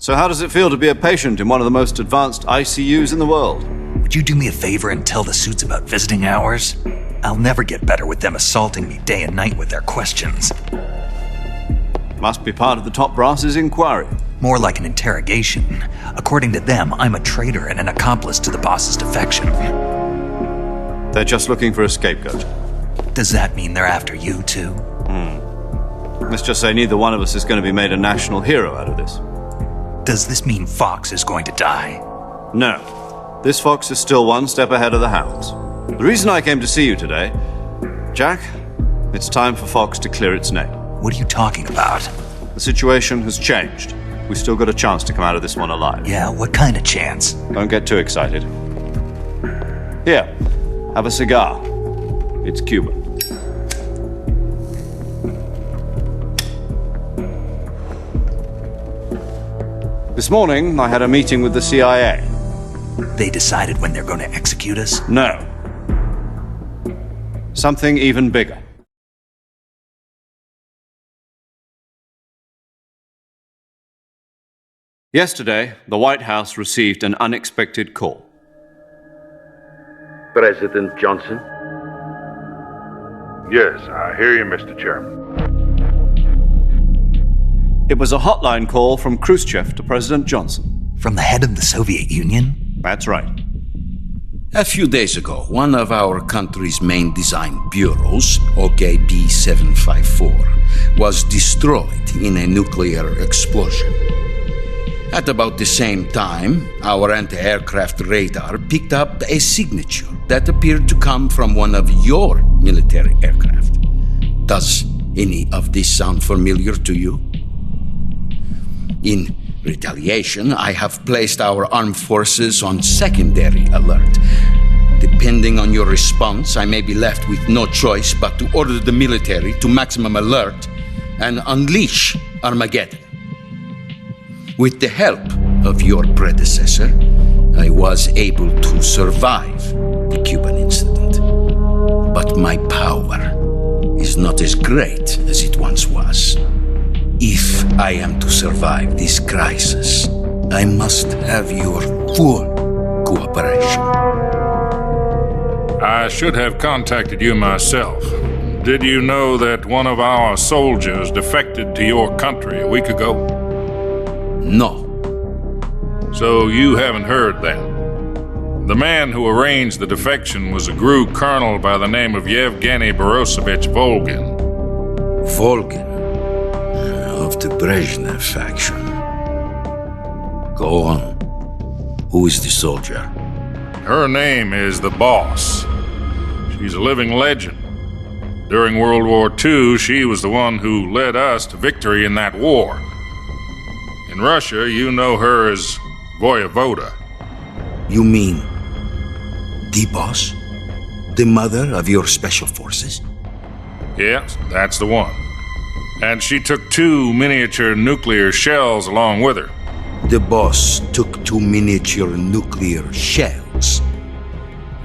So how does it feel to be a patient in one of the most advanced ICUs in the world? Would you do me a favor and tell the suits about visiting hours? I'll never get better with them assaulting me day and night with their questions. Must be part of the top brass's inquiry. More like an interrogation. According to them, I'm a traitor and an accomplice to the boss's defection. They're just looking for a scapegoat. Does that mean they're after you, too? Let's just say neither one of us is going to be made a national hero out of this. Does this mean Fox is going to die? No. This fox is still one step ahead of the hounds. The reason I came to see you today, Jack, it's time for Fox to clear its name. What are you talking about? The situation has changed. We still got a chance to come out of this one alive. Yeah, what kind of chance? Don't get too excited. Here, have a cigar. It's Cuba. This morning, I had a meeting with the CIA. They decided when they're going to execute us? No. Something even bigger. Yesterday, the White House received an unexpected call. President Johnson? Yes, I hear you, Mr. Chairman. It was a hotline call from Khrushchev to President Johnson. From the head of the Soviet Union? That's right. A few days ago, one of our country's main design bureaus, OKB 754, was destroyed in a nuclear explosion. At about the same time, our anti-aircraft radar picked up a signature that appeared to come from one of your military aircraft. Does any of this sound familiar to you? In retaliation, I have placed our armed forces on secondary alert. Depending on your response, I may be left with no choice but to order the military to maximum alert and unleash Armageddon. With the help of your predecessor, I was able to survive the Cuban incident. But my power is not as great as it once was. If I am to survive this crisis, I must have your full cooperation. I should have contacted you myself. Did you know that one of our soldiers defected to your country a week ago? No. So you haven't heard then. The man who arranged the defection was a GRU colonel by the name of Yevgeny Borisovich Volgin. Volgin, of the Brezhnev faction. Go on. Who is the soldier? Her name is the Boss. She's a living legend. During World War II, she was the one who led us to victory in that war. In Russia, you know her as Voyevoda. You mean the boss? The mother of your special forces? Yes, that's the one. And she took 2 miniature nuclear shells along with her. The boss took 2 miniature nuclear shells.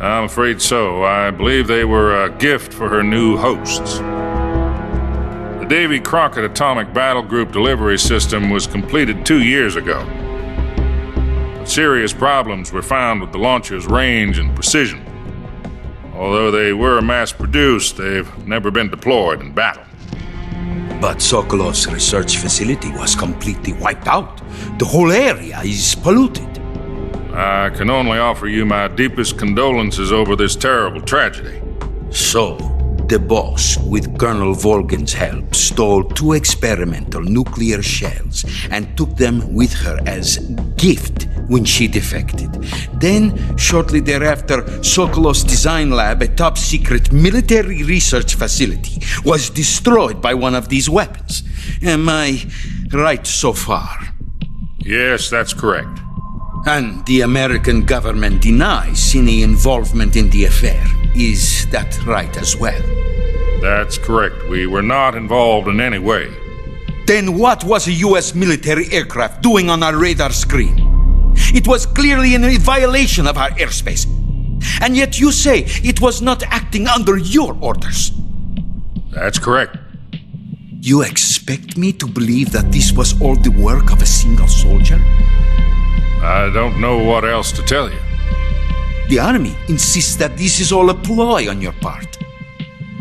I'm afraid so. I believe they were a gift for her new hosts. The Davy Crockett Atomic Battle Group delivery system was completed 2 years ago. But serious problems were found with the launcher's range and precision. Although they were mass-produced, they've never been deployed in battle. But Sokolov's research facility was completely wiped out. The whole area is polluted. I can only offer you my deepest condolences over this terrible tragedy. So, the boss, with Colonel Volgin's help, stole 2 experimental nuclear shells and took them with her as gift when she defected. Then, shortly thereafter, Sokolov's design lab, a top-secret military research facility, was destroyed by one of these weapons. Am I right so far? Yes, that's correct. And the American government denies any involvement in the affair. Is that right as well? That's correct. We were not involved in any way. Then what was a U.S. military aircraft doing on our radar screen? It was clearly in violation of our airspace. And yet you say it was not acting under your orders. That's correct. You expect me to believe that this was all the work of a single soldier? I don't know what else to tell you. The army insists that this is all a ploy on your part.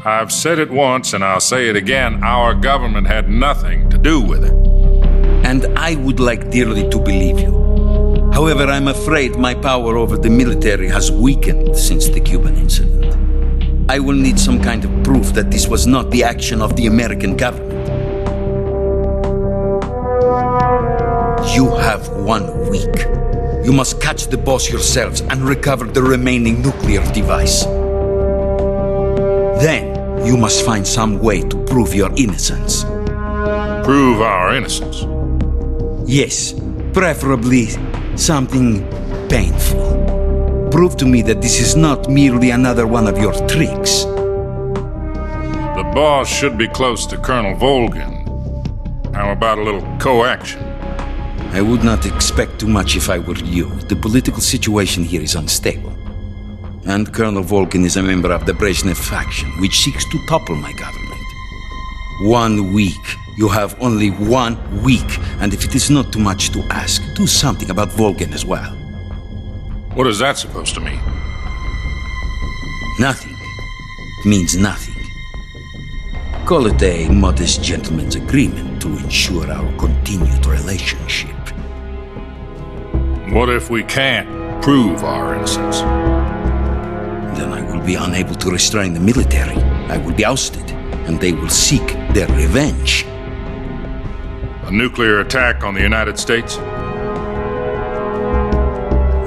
I've said it once and I'll say it again. Our government had nothing to do with it. And I would like dearly to believe you. However, I'm afraid my power over the military has weakened since the Cuban incident. I will need some kind of proof that this was not the action of the American government. You have 1 week. You must catch the boss yourselves and recover the remaining nuclear device. Then, you must find some way to prove your innocence. Prove our innocence. Yes, preferably something painful. Prove to me that this is not merely another one of your tricks. The boss should be close to Colonel Volgin. How about a little co-action? I would not expect too much if I were you. The political situation here is unstable. And Colonel Volgin is a member of the Brezhnev faction, which seeks to topple my government. 1 week. You have only 1 week, and if it is not too much to ask, do something about Volgin as well. What is that supposed to mean? Nothing. It means nothing. Call it a modest gentleman's agreement to ensure our continued relationship. What if we can't prove our innocence? Then I will be unable to restrain the military. I will be ousted, and they will seek their revenge. A nuclear attack on the United States?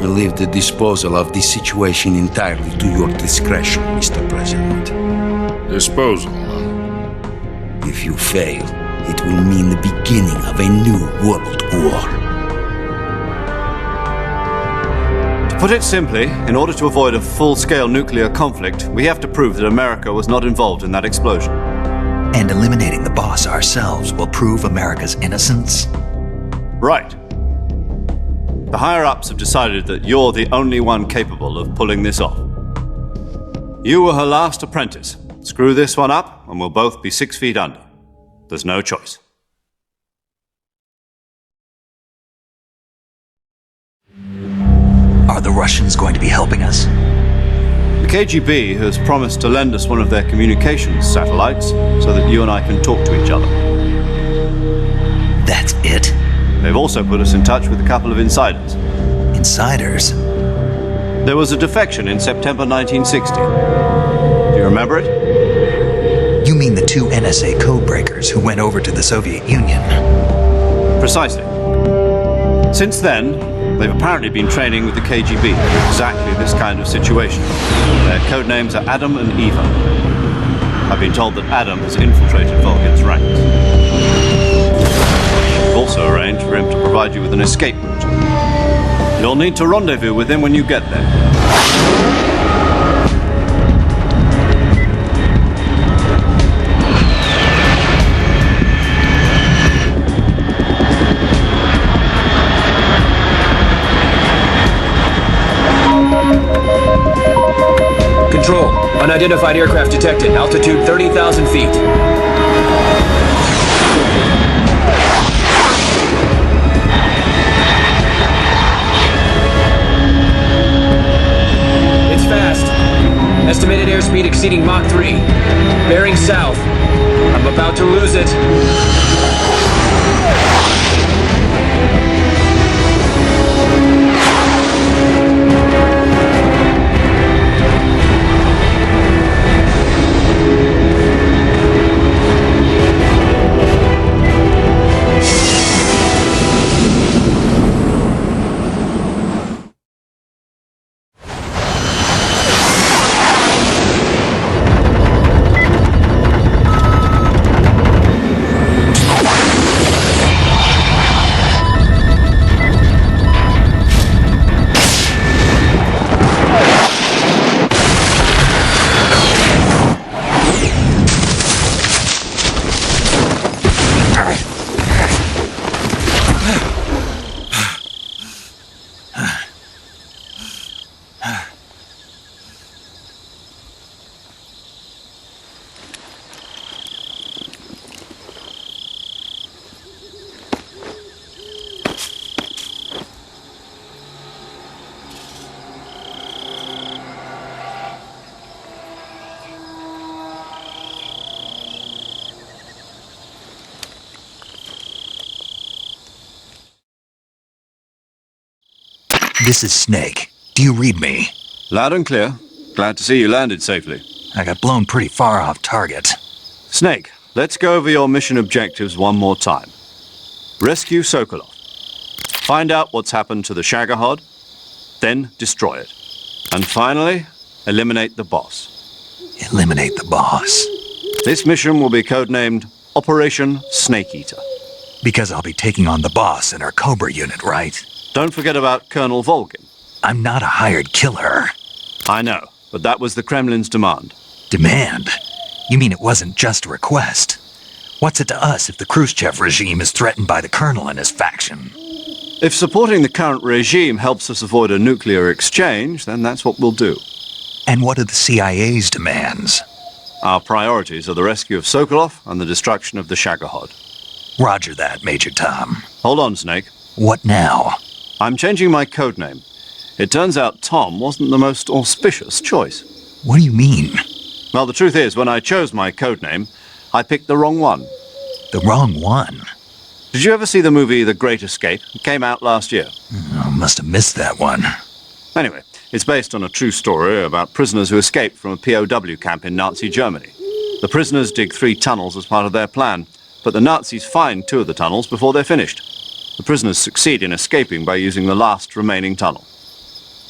I leave the disposal of this situation entirely to your discretion, Mr. President. Disposal, huh? If you fail, it will mean the beginning of a new world war. To put it simply, in order to avoid a full-scale nuclear conflict, we have to prove that America was not involved in that explosion. And eliminating the boss ourselves will prove America's innocence? Right. The higher-ups have decided that you're the only one capable of pulling this off. You were her last apprentice. Screw this one up, and we'll both be 6 feet under. There's no choice. Are the Russians going to be helping us? The KGB has promised to lend us one of their communications satellites so that you and I can talk to each other. That's it? They've also put us in touch with a couple of insiders. Insiders? There was a defection in September 1960. Do you remember it? You mean the 2 NSA codebreakers who went over to the Soviet Union? Precisely. Since then, they've apparently been training with the KGB for exactly this kind of situation. Their code names are Adam and Eva. I've been told that Adam has infiltrated Volgin's ranks. We've also arranged for him to provide you with an escape route. You'll need to rendezvous with him when you get there. Control. Unidentified aircraft detected. Altitude 30,000 feet. It's fast. Estimated airspeed exceeding Mach 3. Bearing south. I'm about to lose it. This is Snake. Do you read me? Loud and clear. Glad to see you landed safely. I got blown pretty far off target. Snake, let's go over your mission objectives one more time. Rescue Sokolov. Find out what's happened to the Shagohod, then destroy it. And finally, eliminate the boss. Eliminate the boss. This mission will be codenamed Operation Snake Eater. Because I'll be taking on the boss in our Cobra unit, right? Don't forget about Colonel Volgin. I'm not a hired killer. I know, but that was the Kremlin's demand. Demand? You mean it wasn't just a request? What's it to us if the Khrushchev regime is threatened by the Colonel and his faction? If supporting the current regime helps us avoid a nuclear exchange, then that's what we'll do. And what are the CIA's demands? Our priorities are the rescue of Sokolov and the destruction of the Shagohod. Roger that, Major Tom. Hold on, Snake. What now? I'm changing my codename. It turns out Tom wasn't the most auspicious choice. What do you mean? Well, the truth is, when I chose my codename, I picked the wrong one. The wrong one? Did you ever see the movie The Great Escape? It came out last year. I must have missed that one. Anyway, it's based on a true story about prisoners who escaped from a POW camp in Nazi Germany. The prisoners dig 3 tunnels as part of their plan, but the Nazis find 2 of the tunnels before they're finished. The prisoners succeed in escaping by using the last remaining tunnel.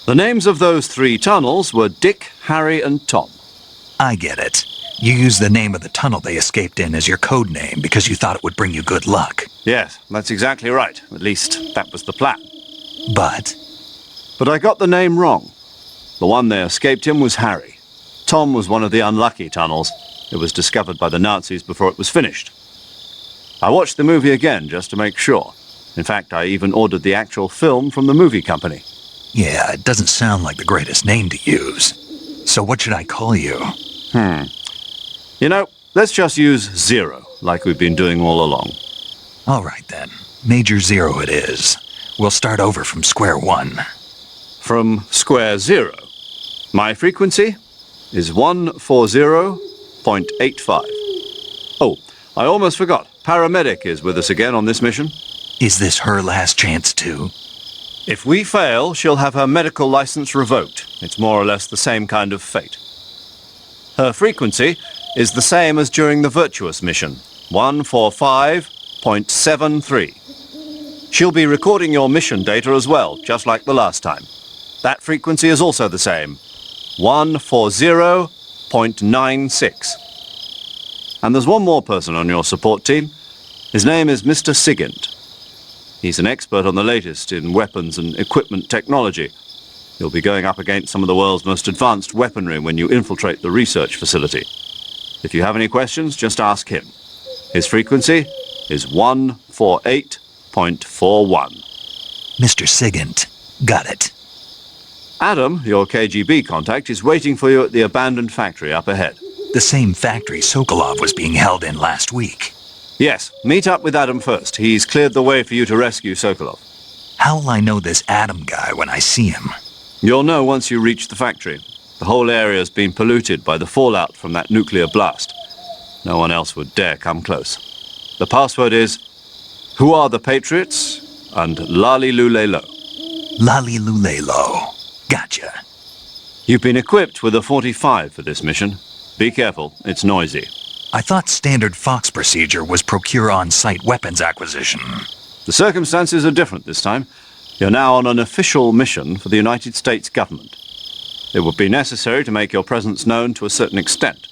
The names of those 3 tunnels were Dick, Harry, and Tom. I get it. You used the name of the tunnel they escaped in as your code name because you thought it would bring you good luck. Yes, that's exactly right. At least, that was the plan. But I got the name wrong. The one they escaped in was Harry. Tom was one of the unlucky tunnels. It was discovered by the Nazis before it was finished. I watched the movie again just to make sure. In fact, I even ordered the actual film from the movie company. yeah, it doesn't sound like the greatest name to use. So what should I call you? You know, let's just use Zero, like we've been doing all along. All right then. Major Zero it is. We'll start over from square one. From square 0. My frequency is 140.85. Oh, I almost forgot. Paramedic is with us again on this mission. Is this her last chance too? If we fail, she'll have her medical license revoked. It's more or less the same kind of fate. Her frequency is the same as during the Virtuous mission, 145.73. She'll be recording your mission data as well, just like the last time. That frequency is also the same, 140.96. And there's one more person on your support team. His name is Mr. Sigint. He's an expert on the latest in weapons and equipment technology. You'll be going up against some of the world's most advanced weaponry when you infiltrate the research facility. If you have any questions, just ask him. His frequency is 148.41. Mr. Sigint. Got it. Adam, your KGB contact, is waiting for you at the abandoned factory up ahead. The same factory Sokolov was being held in last week. Yes, meet up with Adam first. He's cleared the way for you to rescue Sokolov. How will I know this Adam guy when I see him? You'll know once you reach the factory. The whole area's been polluted by the fallout from that nuclear blast. No one else would dare come close. The password is, "Who are the Patriots?" and "Lali Lulelo." Lali Lulelo. Gotcha. You've been equipped with a 45 for this mission. Be careful, it's noisy. I thought standard Fox procedure was procure on-site weapons acquisition. The circumstances are different this time. You're now on an official mission for the United States government. It would be necessary to make your presence known to a certain extent,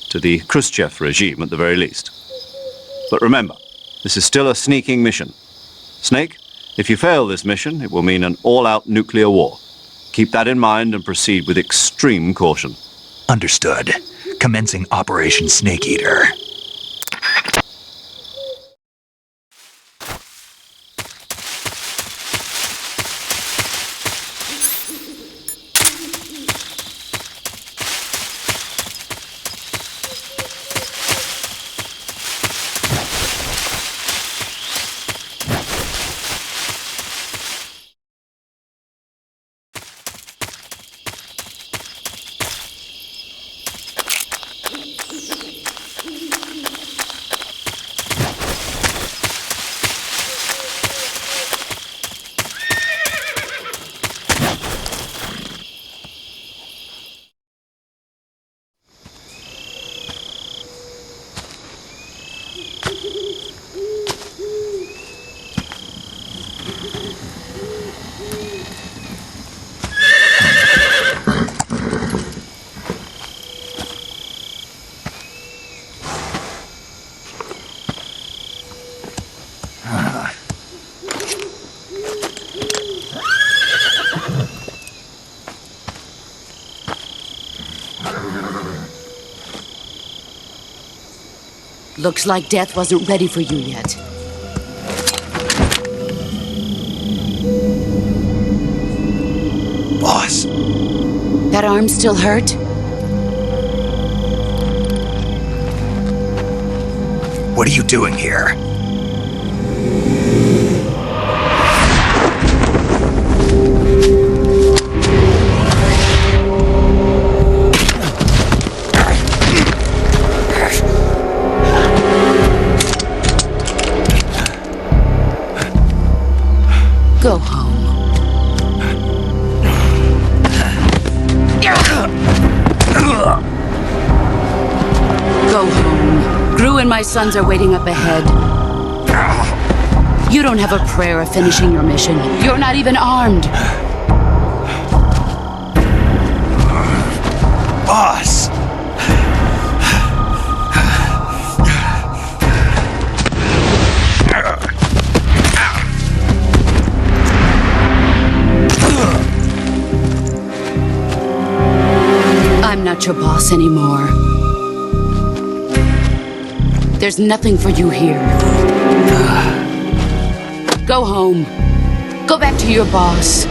to the Khrushchev regime at the very least. But remember, this is still a sneaking mission. Snake, if you fail this mission, it will mean an all-out nuclear war. Keep that in mind and proceed with extreme caution. Understood. Commencing Operation Snake Eater. Looks like death wasn't ready for you yet. Boss, That arm still hurt? what are you doing here? Go home. Go home. Gru and my sons are waiting up ahead. You don't have a prayer of finishing your mission. You're not even armed. Boss! I'm not your boss anymore. There's nothing for you here. Go home. Go back to your boss.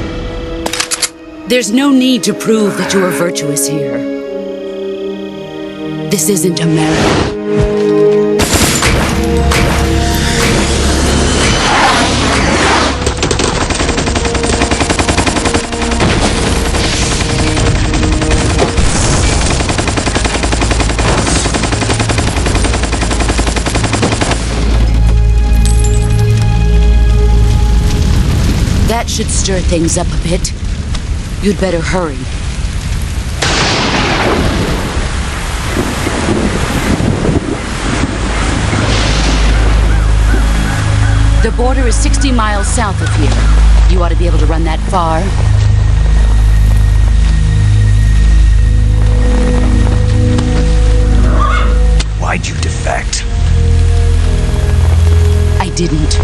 There's no need to prove that you are virtuous here. This isn't America. That should stir things up a bit. You'd better hurry. The border is 60 miles south of here. You ought to be able to run that far. Why'd you defect? I didn't.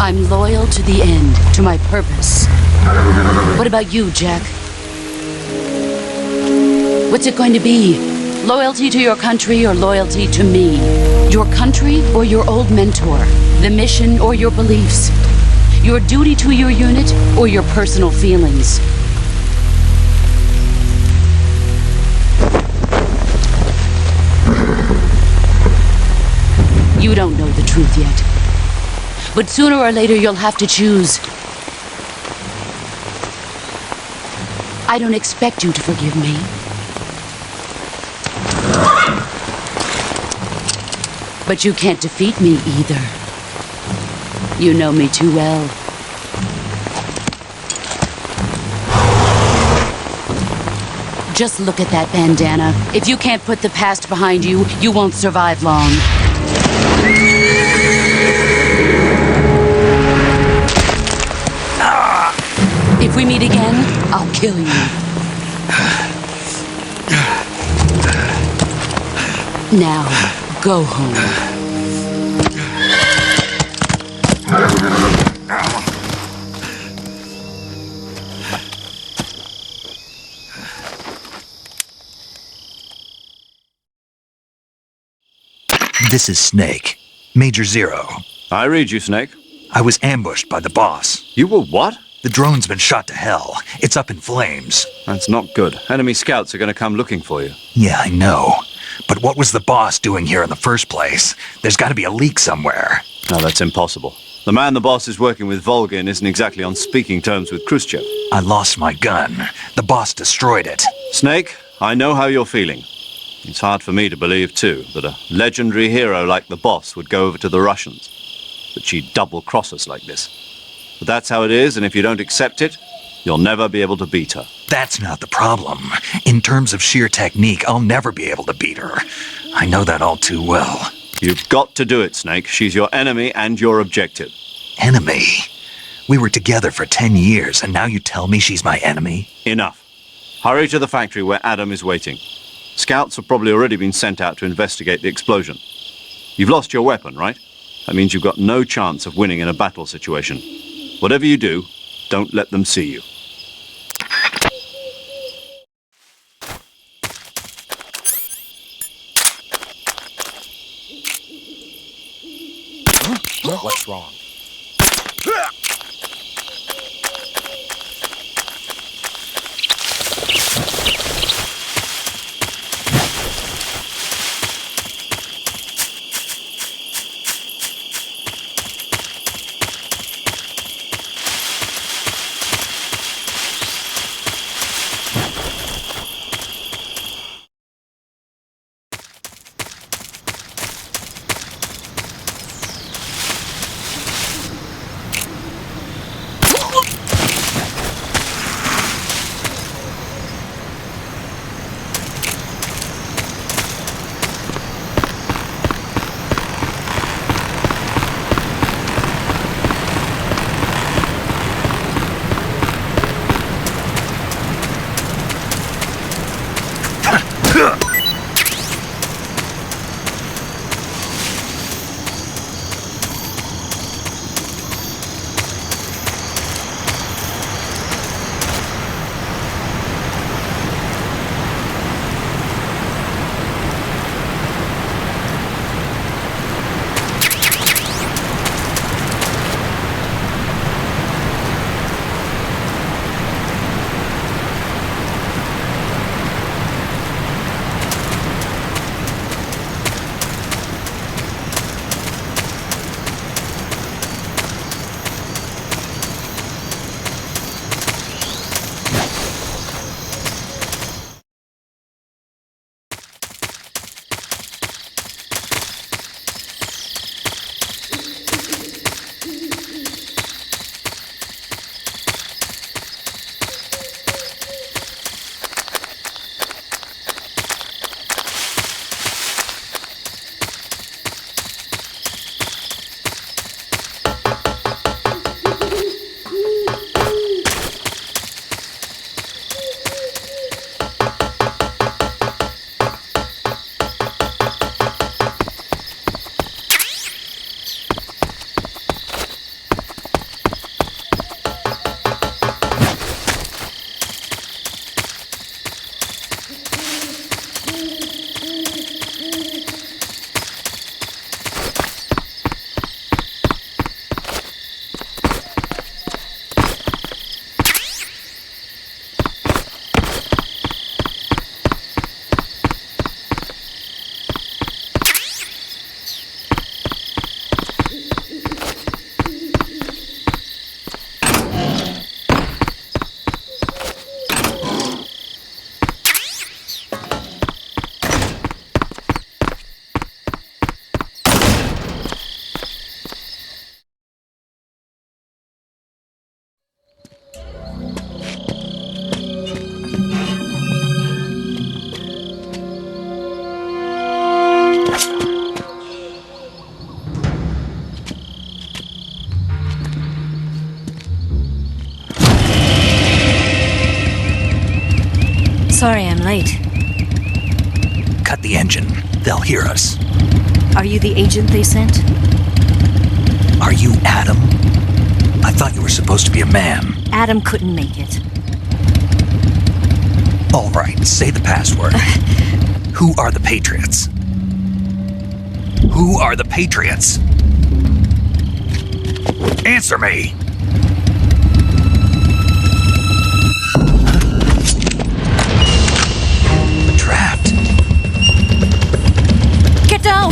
I'm loyal to the end, to my purpose. What about you, Jack? What's it going to be? Loyalty to your country or loyalty to me? Your country or your old mentor? The mission or your beliefs? Your duty to your unit or your personal feelings? You don't know the truth yet. But sooner or later you'll have to choose. I don't expect you to forgive me. But you can't defeat me either. You know me too well. Just look at that bandana. If you can't put the past behind you, you won't survive long. If we meet again, I'll kill you. Now, go home. This is Snake. Major Zero. I read you, Snake. I was ambushed by the boss. You were what? The drone's been shot to hell. It's up in flames. That's not good. Enemy scouts are going to come looking for you. Yeah, I know. But what was the boss doing here in the first place? There's got to be a leak somewhere. No, that's impossible. The man the boss is working with, Volgin, isn't exactly on speaking terms with Khrushchev. I lost my gun. The boss destroyed it. Snake, I know how you're feeling. It's hard for me to believe, too, that a legendary hero like the boss would go over to the Russians. That she'd double-cross us like this. But that's how it is, and if you don't accept it, you'll never be able to beat her. That's not the problem. In terms of sheer technique, I'll never be able to beat her. I know that all too well. You've got to do it, Snake. She's your enemy and your objective. Enemy? We were together for 10 years, and now you tell me she's my enemy? Enough. Hurry to the factory where Adam is waiting. Scouts have probably already been sent out to investigate the explosion. You've lost your weapon, right? That means you've got no chance of winning in a battle situation. Whatever you do, don't let them see you. What's wrong? Sorry I'm late. Cut the engine. They'll hear us. Are you the agent they sent? Are you Adam? I thought you were supposed to be a man. Adam couldn't make it. All right, say the password. Who are the Patriots? Who are the Patriots? Answer me! We're trapped. Get down!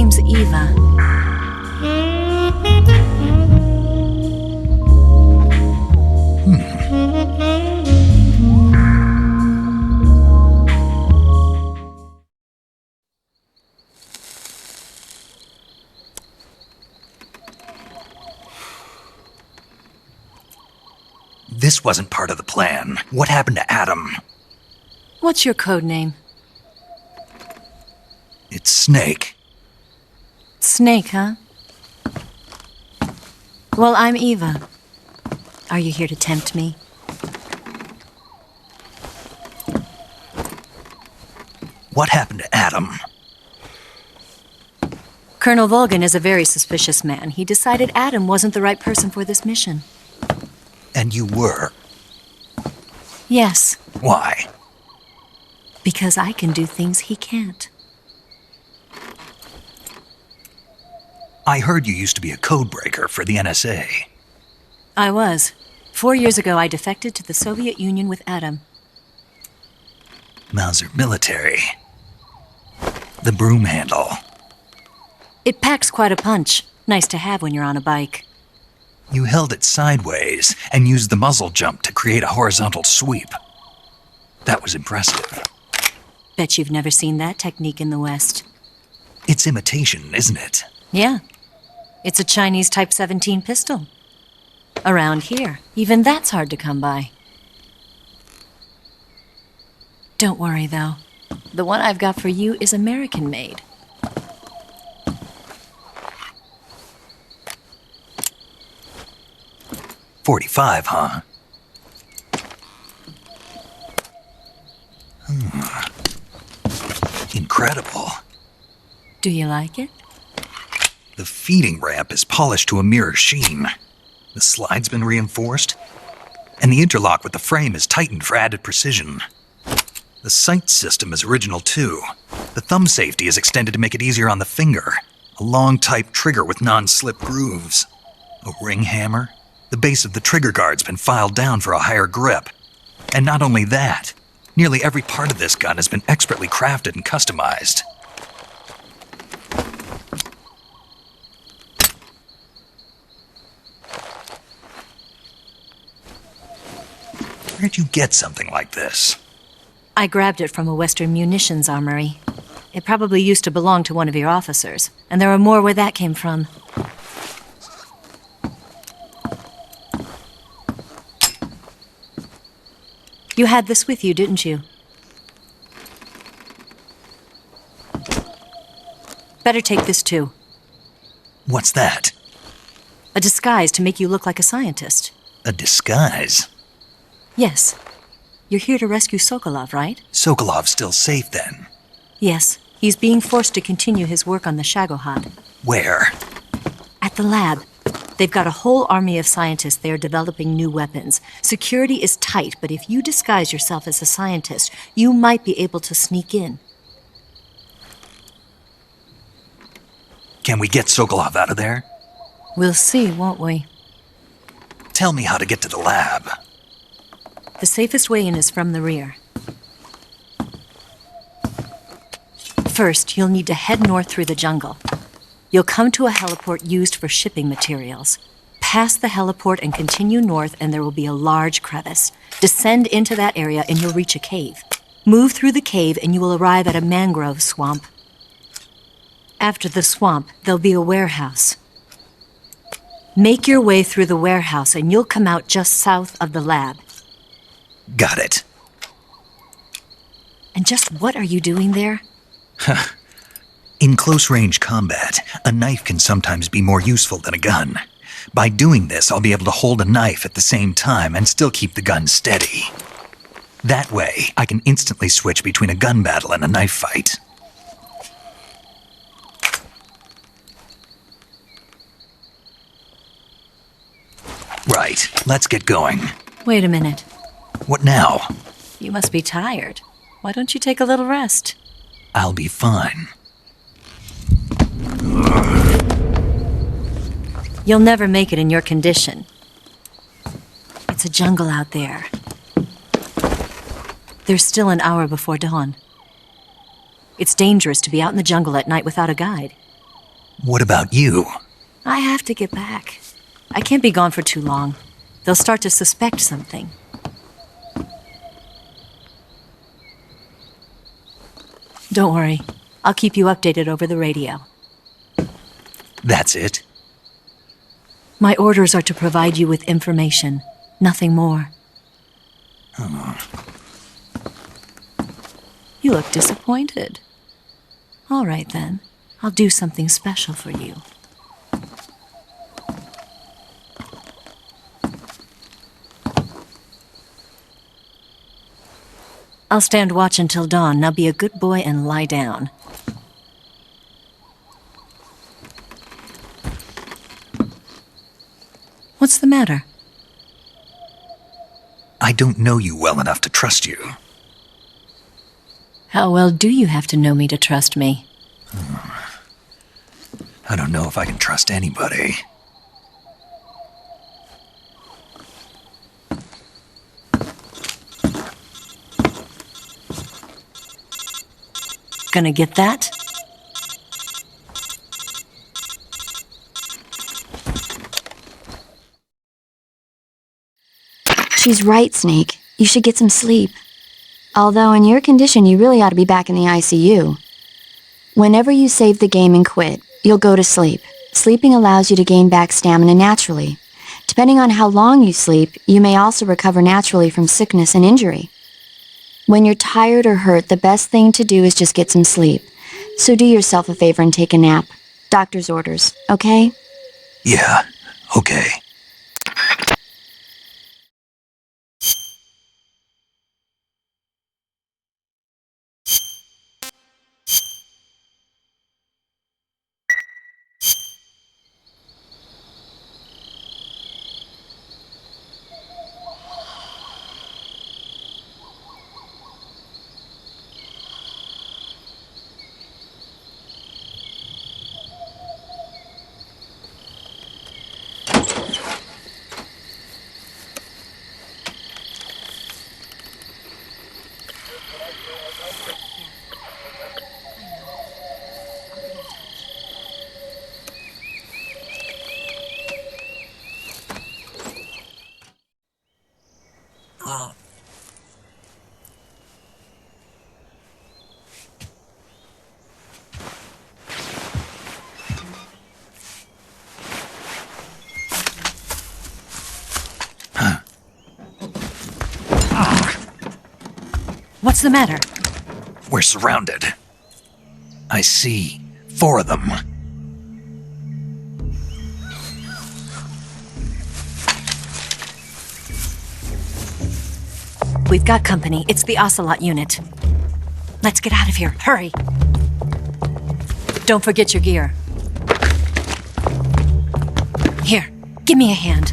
name's Eva. This wasn't part of the plan. What happened to Adam? What's your code name? It's Snake. Snake, huh? Well, I'm Eva. Are you here to tempt me? What happened to Adam? Colonel Volgan is a very suspicious man. He decided Adam wasn't the right person for this mission. And you were. Yes, Why? because I can do things he can't. I heard you used to be a codebreaker for the NSA. I was. 4 years ago, I defected to the Soviet Union with Adam. Mauser military. The broom handle. It packs quite a punch. Nice to have when you're on a bike. You held it sideways and used the muzzle jump to create a horizontal sweep. That was impressive. Bet you've never seen that technique in the West. It's imitation, isn't it? Yeah. It's a Chinese Type 17 pistol. Around here, even that's hard to come by. Don't worry, though. The one I've got for you is American-made. .45, huh? Incredible. Do you like it? The feeding ramp is polished to a mirror sheen. The slide's been reinforced, and the interlock with the frame is tightened for added precision. The sight system is original too. The thumb safety is extended to make it easier on the finger. A long type trigger with non-slip grooves. A ring hammer. The base of the trigger guard's been filed down for a higher grip. And not only that, nearly every part of this gun has been expertly crafted and customized. Where'd you get something like this? I grabbed it from a Western munitions armory. It probably used to belong to one of your officers, and there are more where that came from. You had this with you, didn't you? Better take this too. What's that? A disguise to make you look like a scientist. A disguise? Yes. You're here to rescue Sokolov, right? Sokolov's still safe then. Yes. He's being forced to continue his work on the Shagohod. Where? At the lab. They've got a whole army of scientists there developing new weapons. Security is tight, but if you disguise yourself as a scientist, you might be able to sneak in. Can we get Sokolov out of there? We'll see, won't we? Tell me how to get to the lab. The safest way in is from the rear. First, you'll need to head north through the jungle. You'll come to a heliport used for shipping materials. Pass the heliport and continue north, and there will be a large crevice. Descend into that area, and you'll reach a cave. Move through the cave, and you will arrive at a mangrove swamp. After the swamp, there'll be a warehouse. Make your way through the warehouse, and you'll come out just south of the lab. Got it. And just what are you doing there? In close-range combat, a knife can sometimes be more useful than a gun. By doing this, I'll be able to hold a knife at the same time and still keep the gun steady. That way, I can instantly switch between a gun battle and a knife fight. Right, let's get going. Wait a minute. What now? You must be tired. Why don't you take a little rest? I'll be fine. You'll never make it in your condition. It's a jungle out there. There's still an hour before dawn. It's dangerous to be out in the jungle at night without a guide. What about you? I have to get back. I can't be gone for too long. They'll start to suspect something. Don't worry. I'll keep you updated over the radio. That's it? My orders are to provide you with information, nothing more. You look disappointed. All right, then. I'll do something special for you. I'll stand watch until dawn. Now be a good boy and lie down. What's the matter? I don't know you well enough to trust you. How well do you have to know me to trust me? I don't know if I can trust anybody. Gonna get that? She's right, Snake. You should get some sleep. Although in your condition, you really ought to be back in the ICU. Whenever you save the game and quit, you'll go to sleep. Sleeping allows you to gain back stamina naturally. Depending on how long you sleep, you may also recover naturally from sickness and injury. When you're tired or hurt, the best thing to do is just get some sleep. So do yourself a favor and take a nap. Doctor's orders, okay? Yeah, okay. What's the matter? We're surrounded. I see 4 of them. We've got company. It's the Ocelot unit. Let's get out of here. Hurry! Don't forget your gear. Here, give me a hand.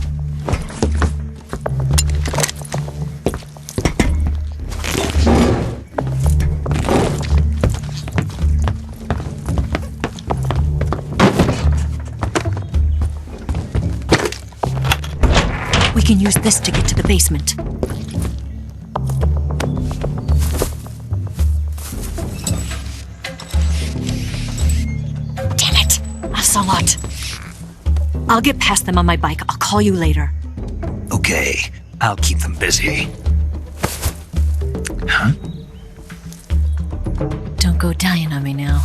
We can use this to get to the basement. Damn it! Ocelot! I'll get past them on my bike. I'll call you later. Okay, I'll keep them busy. Huh? Don't go dying on me now.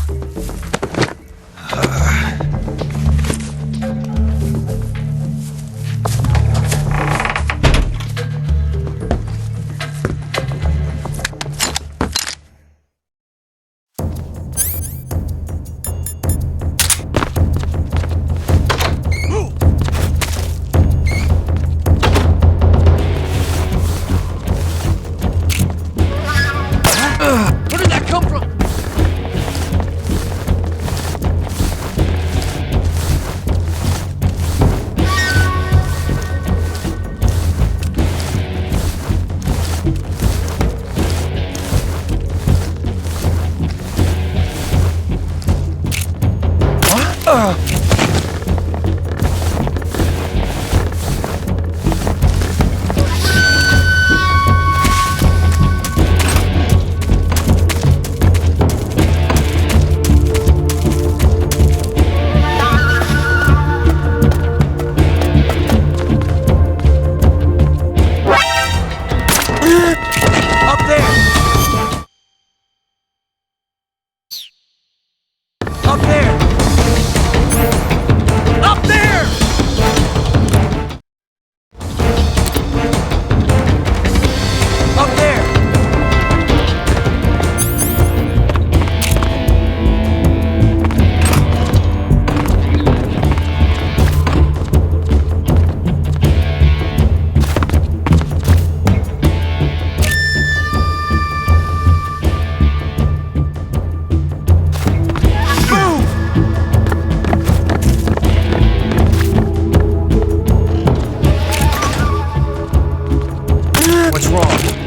Where did that come from? Up there! Up there! Up there! What's wrong?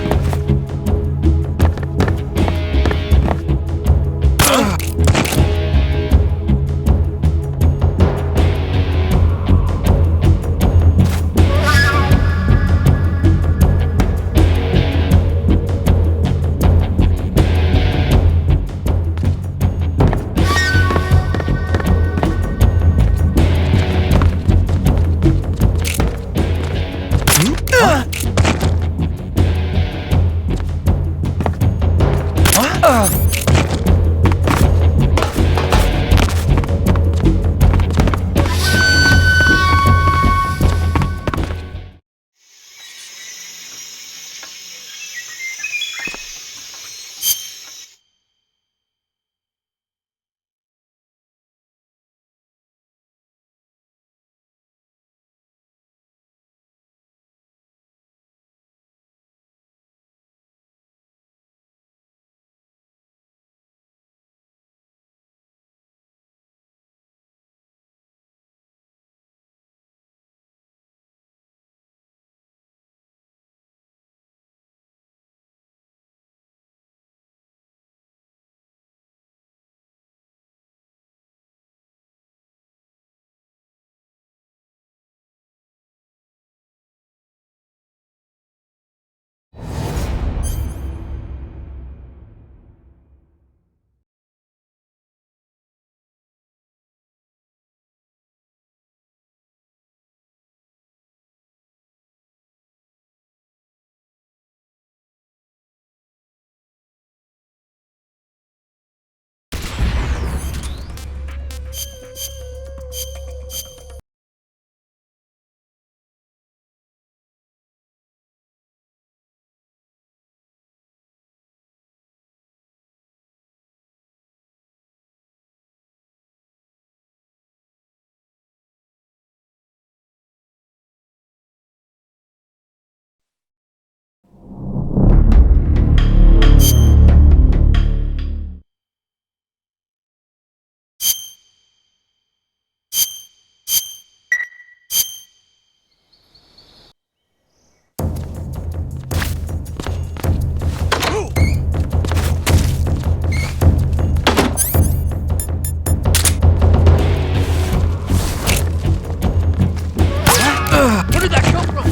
Where did that come from?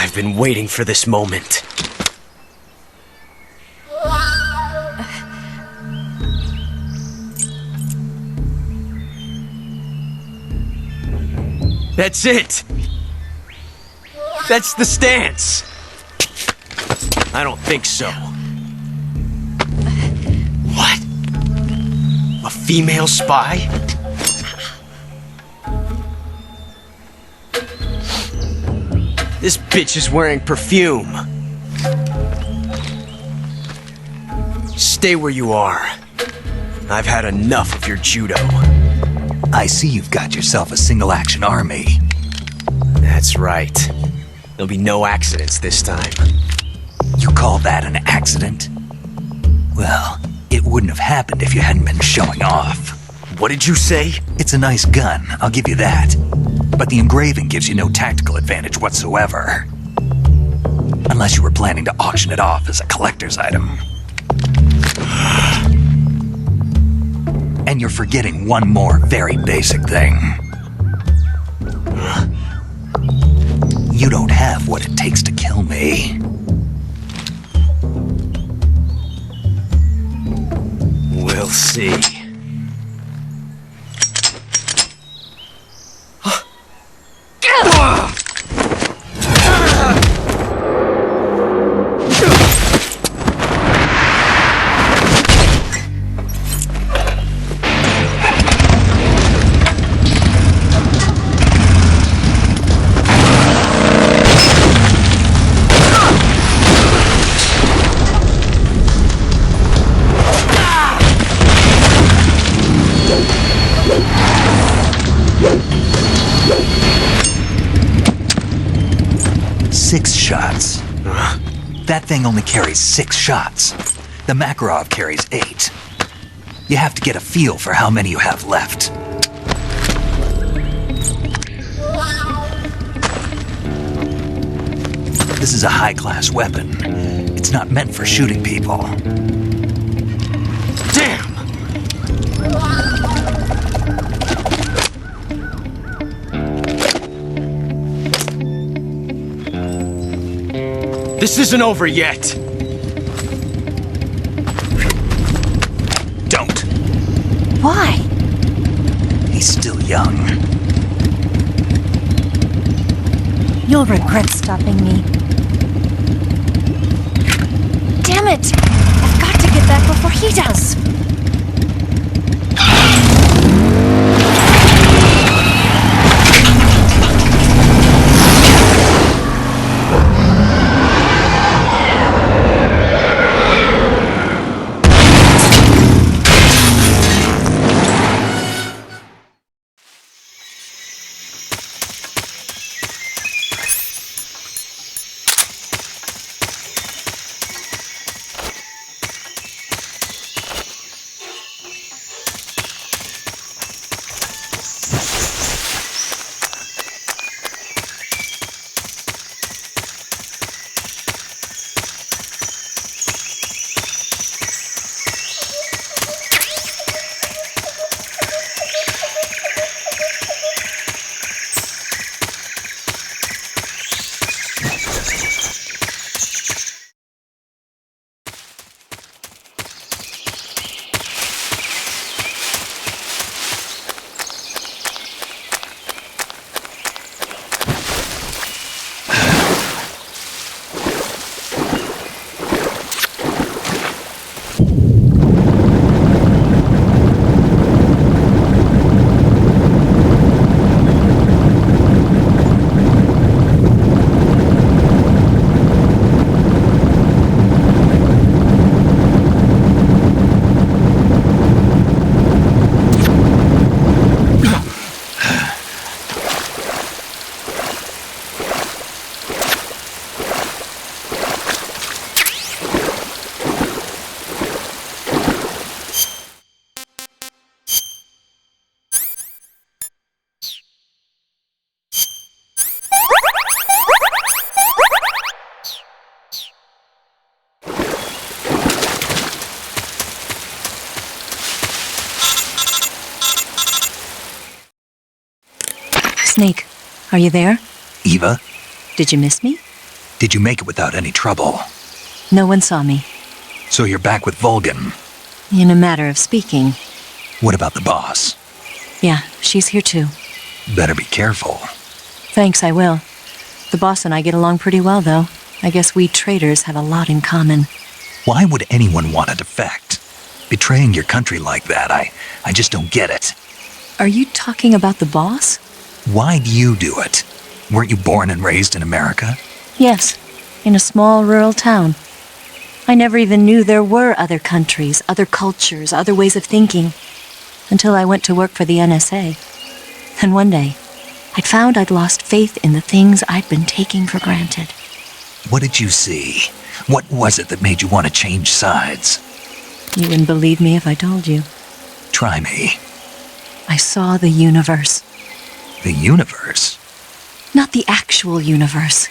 I've been waiting for this moment. That's it! That's the stance! I don't think so. What? A female spy? This bitch is wearing perfume. Stay where you are. I've had enough of your judo. I see you've got yourself a single-action army. That's right. There'll be no accidents this time. You call that an accident? Well, it wouldn't have happened if you hadn't been showing off. What did you say? It's a nice gun, I'll give you that. But the engraving gives you no tactical advantage whatsoever. Unless you were planning to auction it off as a collector's item. And you're forgetting one more very basic thing. You don't have what it takes to kill me. We'll see. Six shots. That thing only carries 6 shots. The Makarov carries 8. You have to get a feel for how many you have left. This is a high-class weapon. It's not meant for shooting people. Damn! This isn't over yet. Don't. Why? He's still young. You'll regret stopping me. Damn it! I've got to get back before he does. Snake, are you there? Eva? Did you miss me? Did you make it without any trouble? No one saw me. So you're back with Vulcan. In a matter of speaking. What about the boss? Yeah, she's here too. Better be careful. Thanks, I will. The boss and I get along pretty well, though. I guess we traitors have a lot in common. Why would anyone want to defect? Betraying your country like that, I just don't get it. Are you talking about the boss? Why'd you do it? Weren't you born and raised in America? Yes, in a small rural town. I never even knew there were other countries, other cultures, other ways of thinking, until I went to work for the NSA. And one day, I'd found I'd lost faith in the things I'd been taking for granted. What did you see? What was it that made you want to change sides? You wouldn't believe me if I told you. Try me. I saw the universe. The universe? Not the actual universe.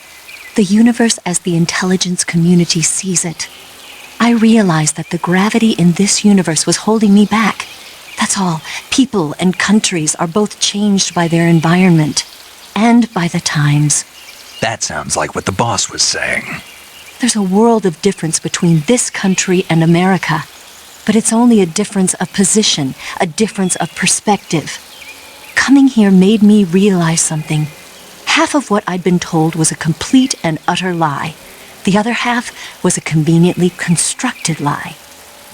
The universe as the intelligence community sees it. I realized that the gravity in this universe was holding me back. That's all. People and countries are both changed by their environment and by the times. That sounds like what the boss was saying. There's a world of difference between this country and America, but it's only a difference of position, a difference of perspective. Coming here made me realize something. Half of what I'd been told was a complete and utter lie. The other half was a conveniently constructed lie.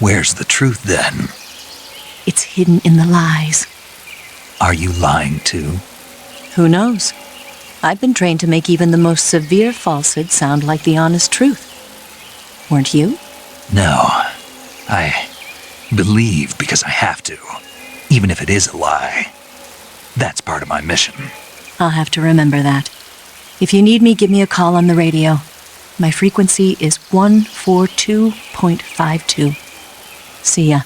Where's the truth then? It's hidden in the lies. Are you lying too? Who knows? I've been trained to make even the most severe falsehood sound like the honest truth. Weren't you? No. I believe because I have to, even if it is a lie. That's part of my mission. I'll have to remember that. If you need me, give me a call on the radio. My frequency is 142.52. See ya.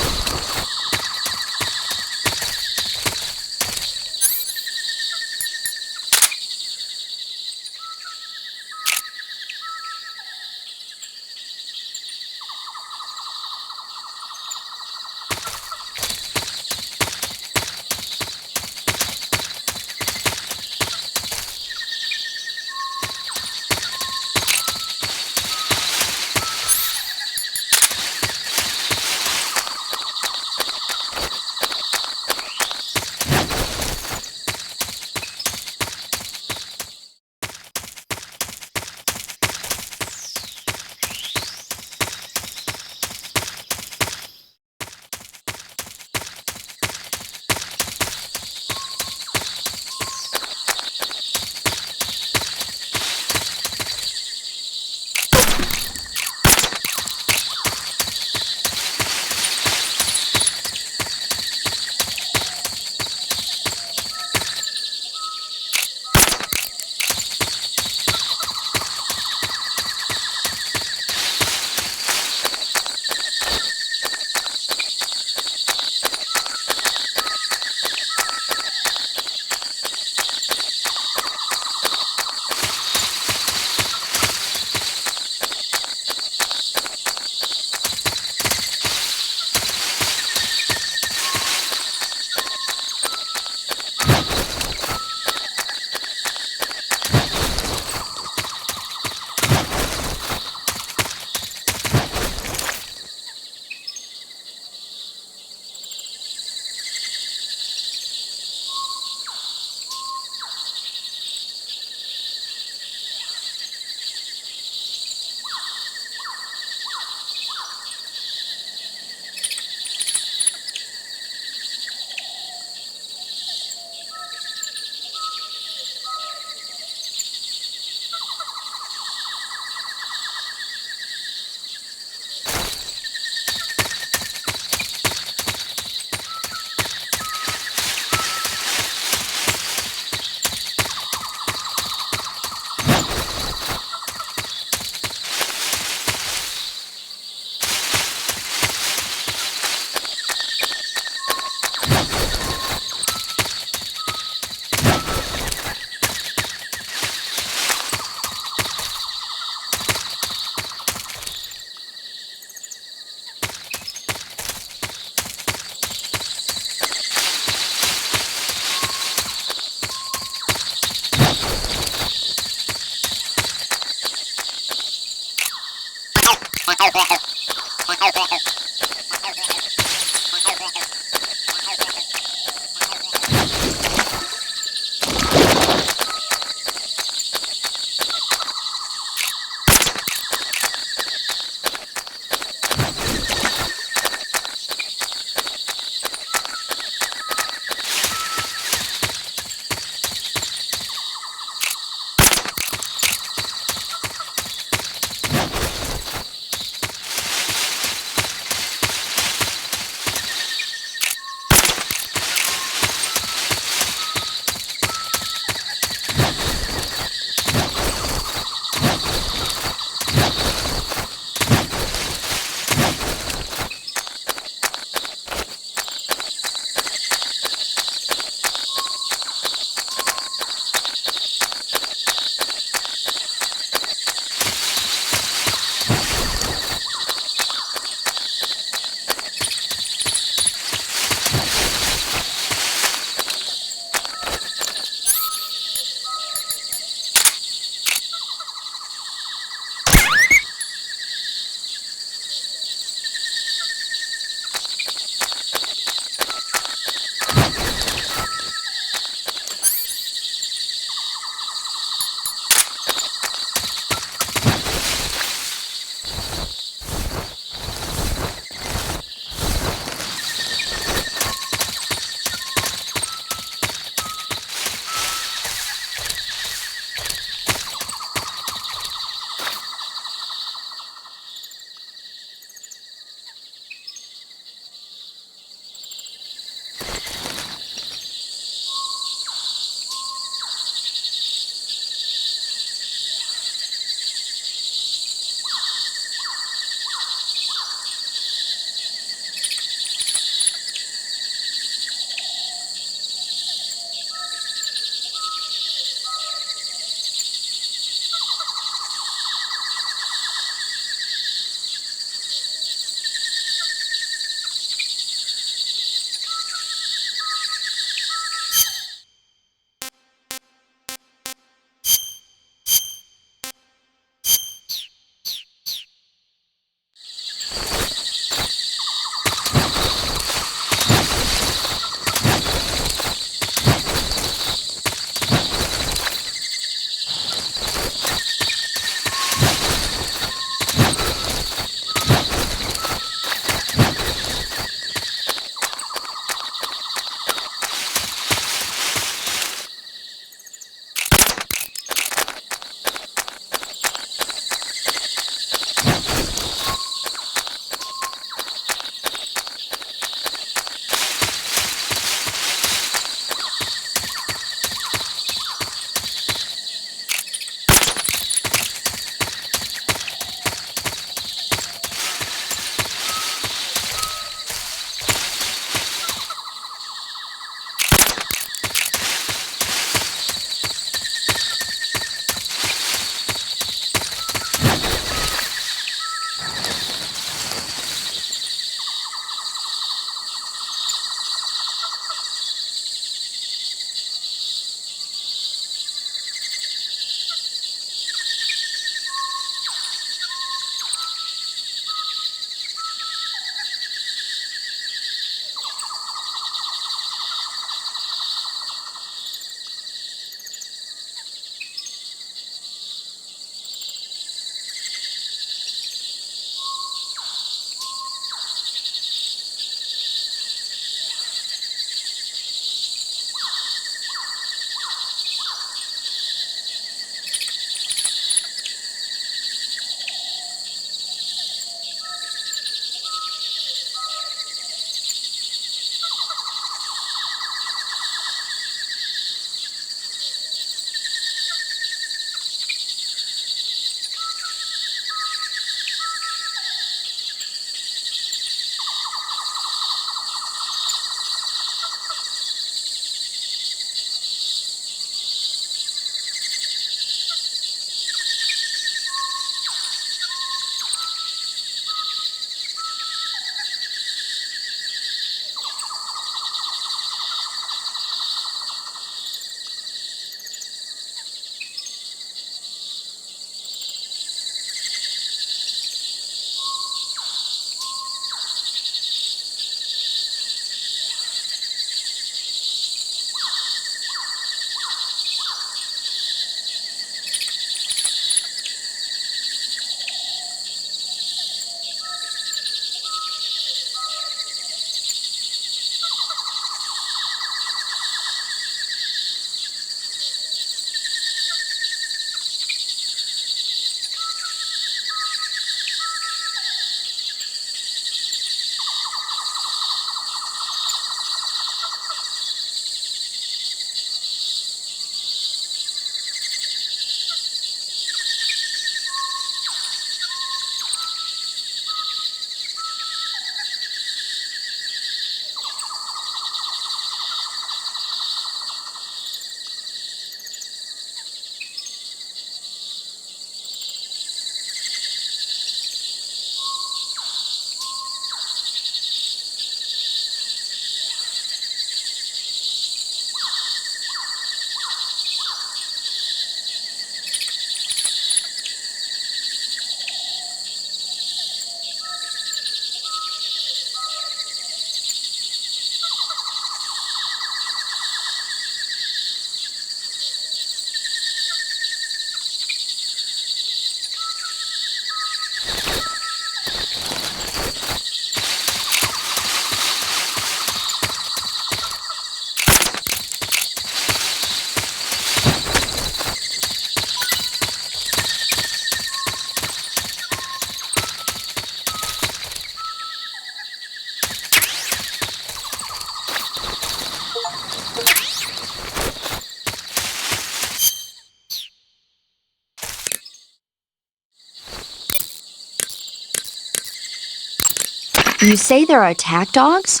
You say there are attack dogs?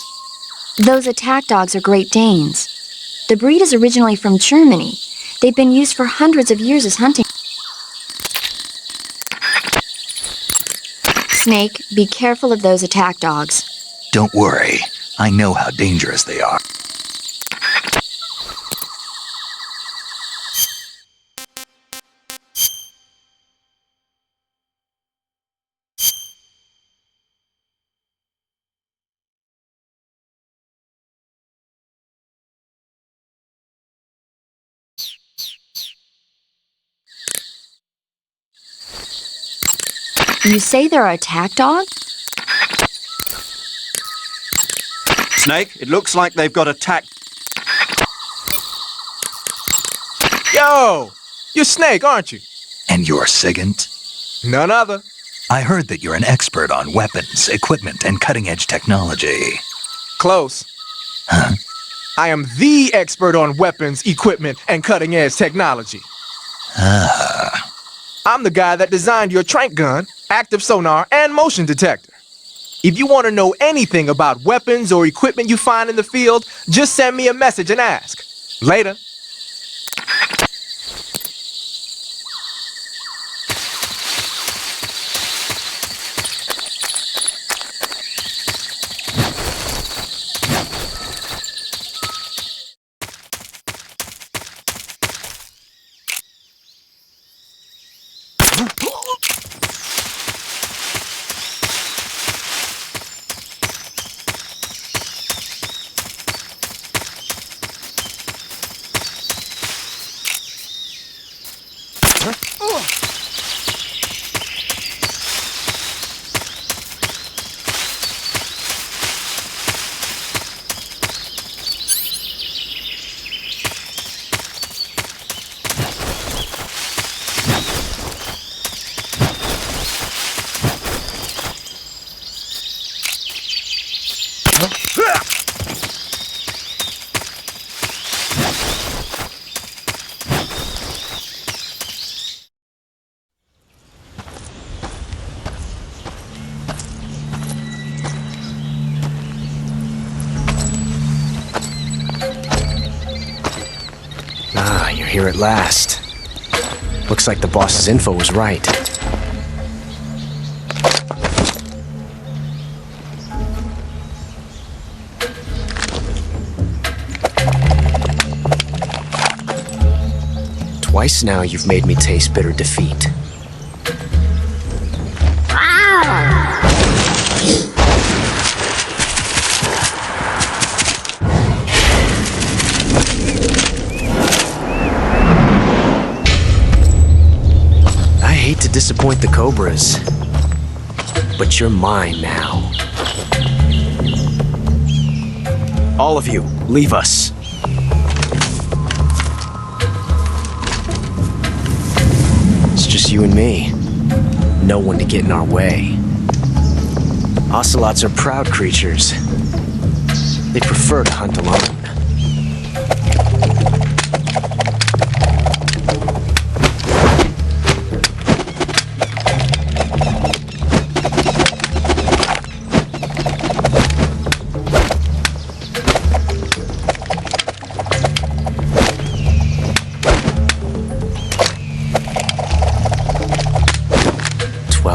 Those attack dogs are Great Danes. The breed is originally from Germany. They've been used for hundreds of years as hunting. Snake, be careful of those attack dogs. Don't worry. I know how dangerous they are. You say there are attack dogs? Snake, it looks like they've got attack. Yo! You're Snake, aren't you? And you're Sigint? None other. I heard that you're an expert on weapons, equipment, and cutting-edge technology. Close. Huh? I am the expert on weapons, equipment, and cutting-edge technology. Ah. I'm the guy that designed your trank gun, active sonar, and motion detector. If you want to know anything about weapons or equipment you find in the field, just send me a message and ask. Later. You're here at last. Looks like the boss's info was right. Twice now you've made me taste bitter defeat. I hate to disappoint the Cobras, but you're mine now. All of you, leave us. It's just you and me. No one to get in our way. Ocelots are proud creatures. They prefer to hunt alone.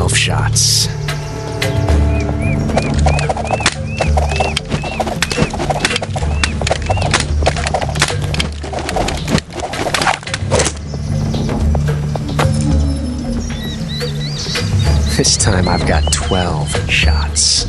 Shots. This time I've got 12 shots.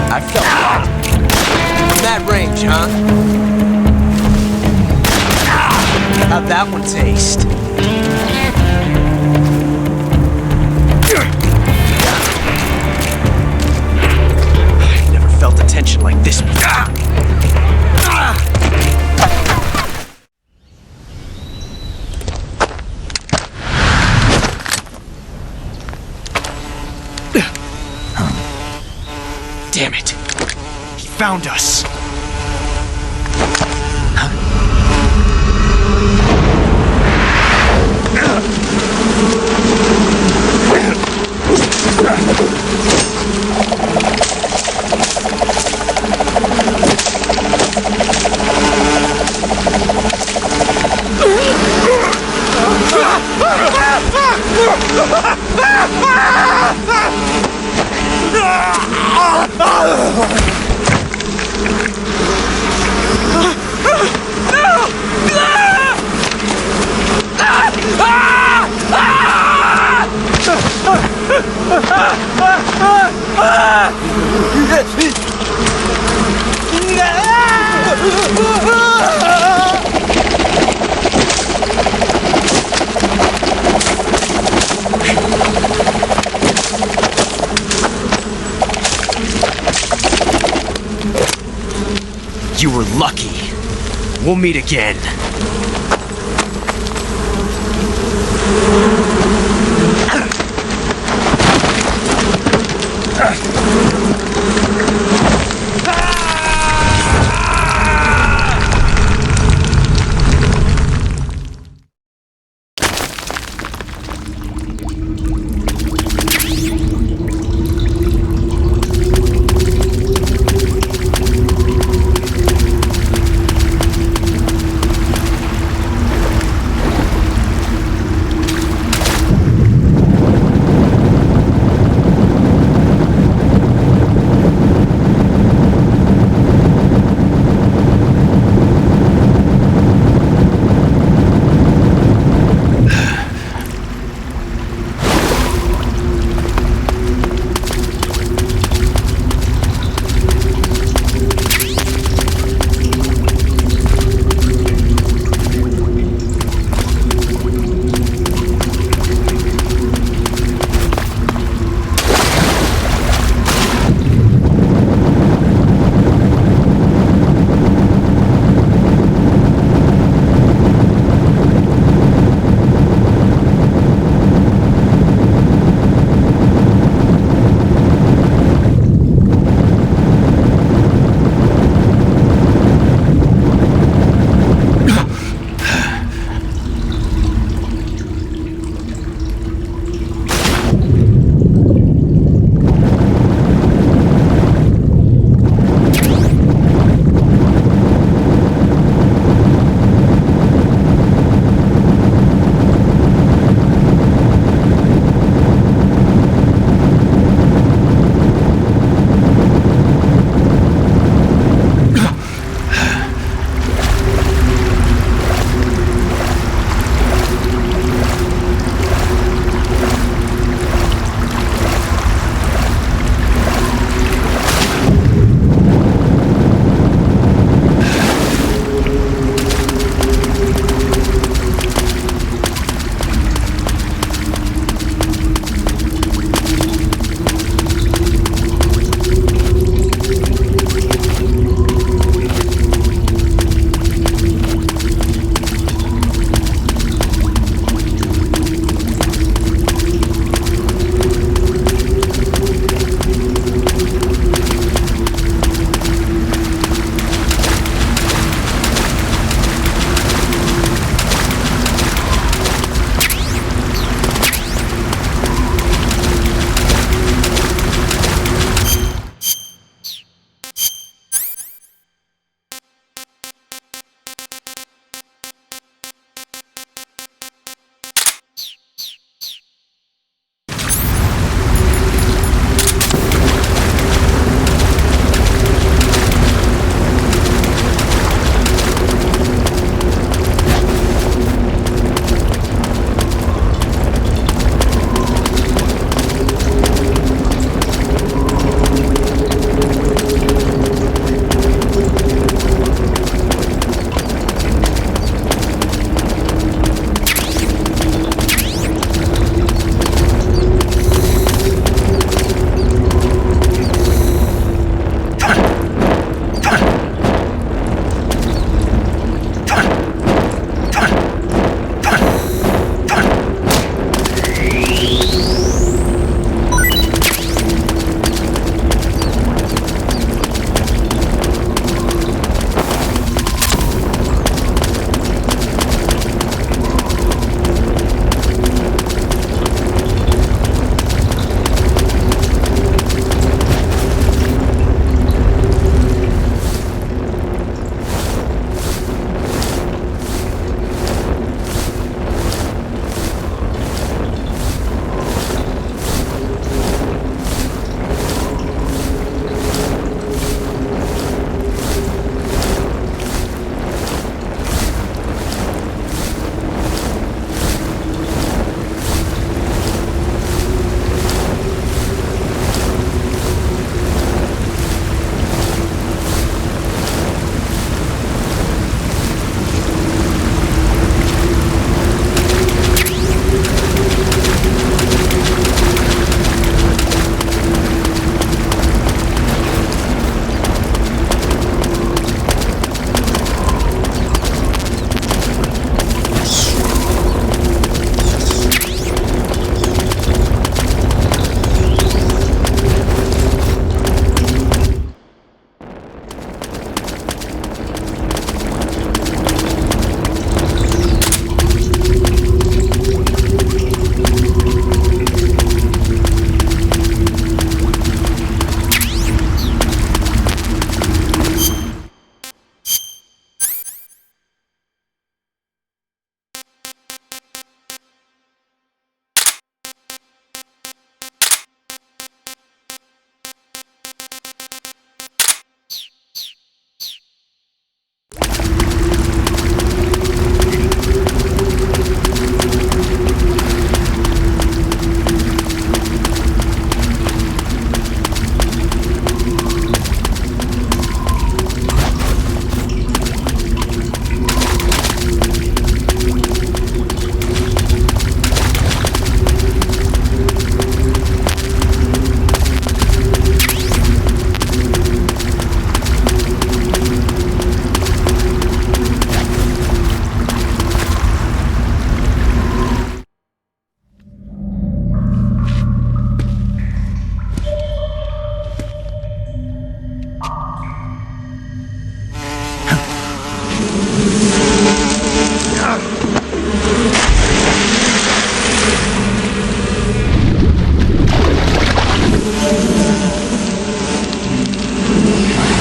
I felt that. From that range, huh? have that one taste. I never felt a tension like this before. Damn it. He found us. You were lucky. We'll meet again.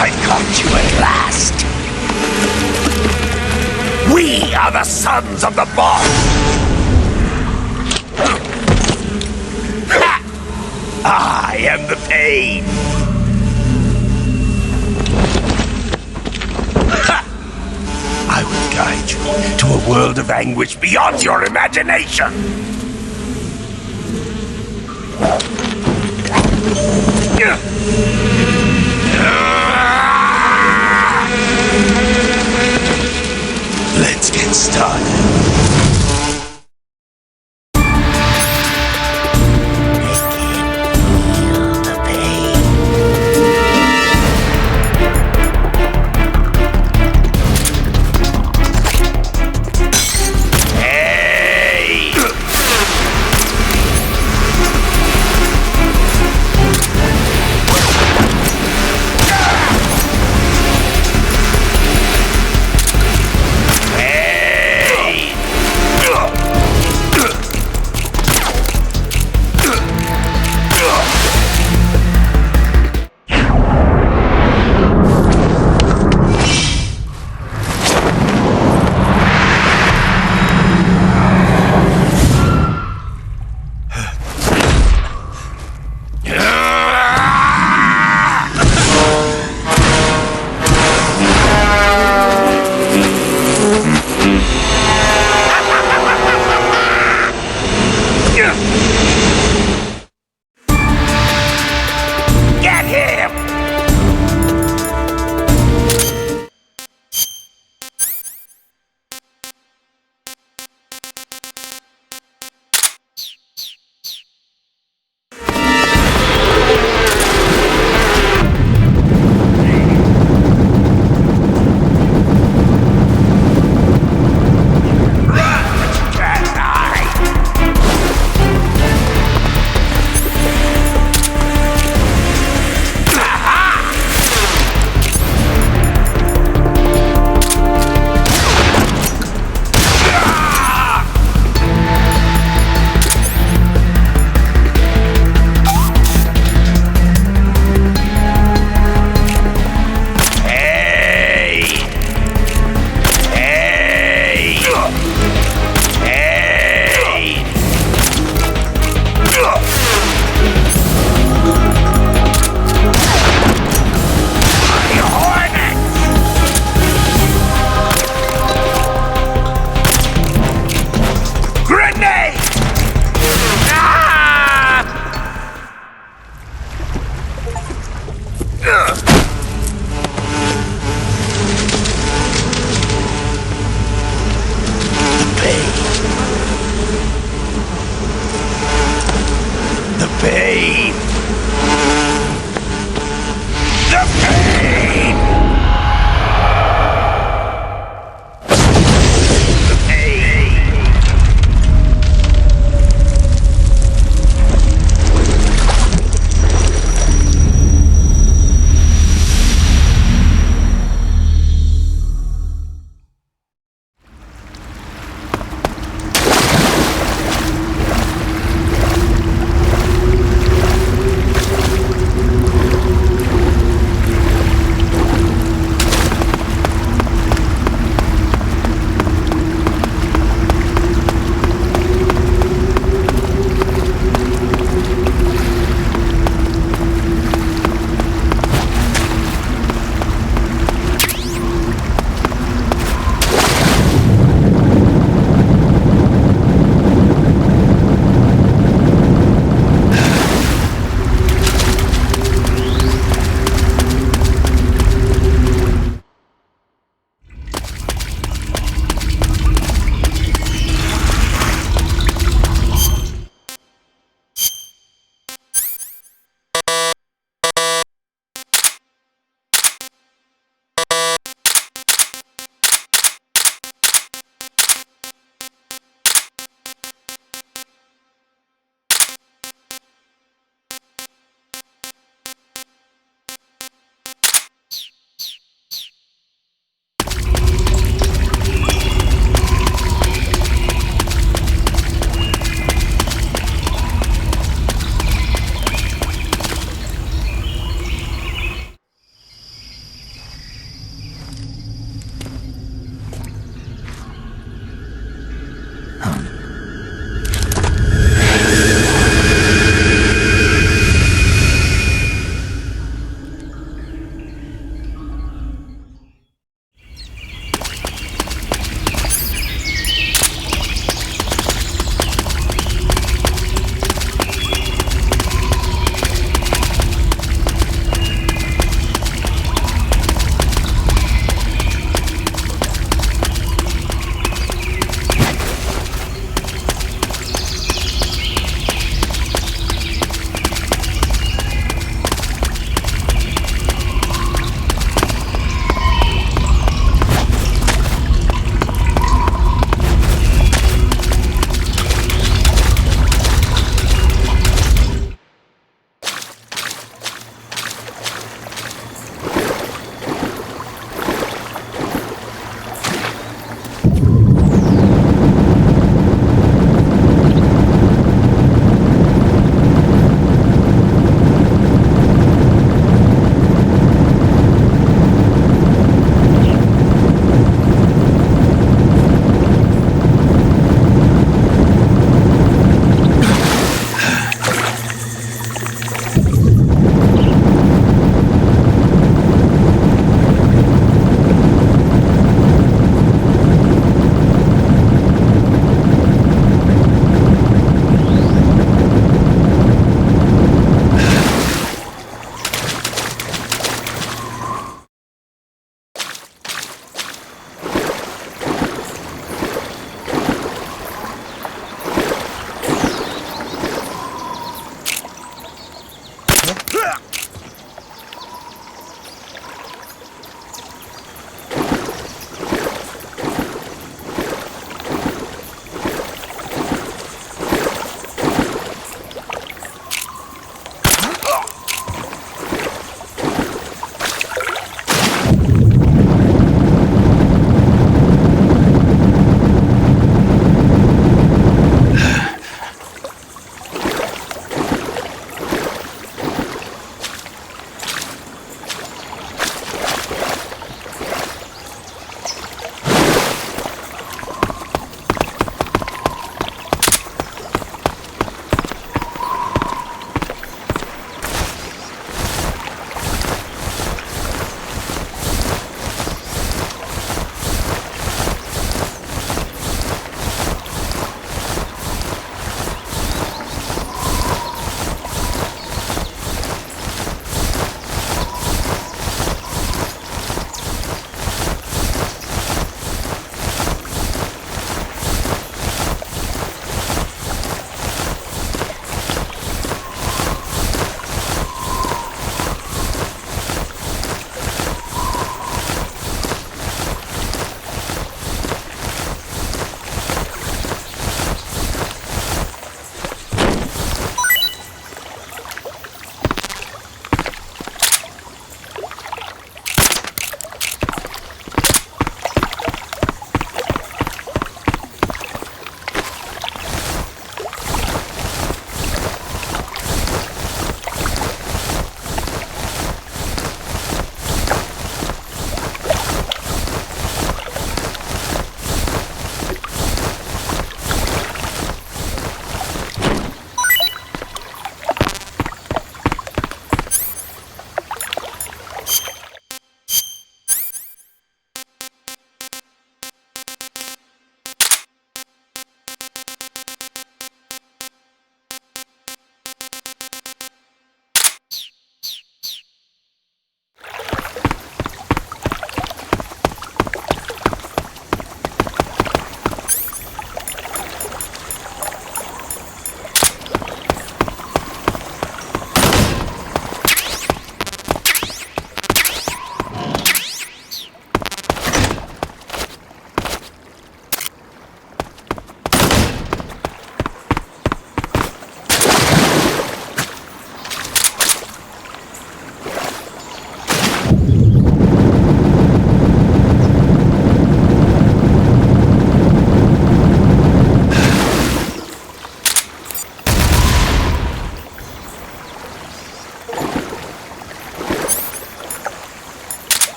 I caught you at last. We are the sons of the boss. I am the pain. I will guide you to a world of anguish beyond your imagination. Let's get started.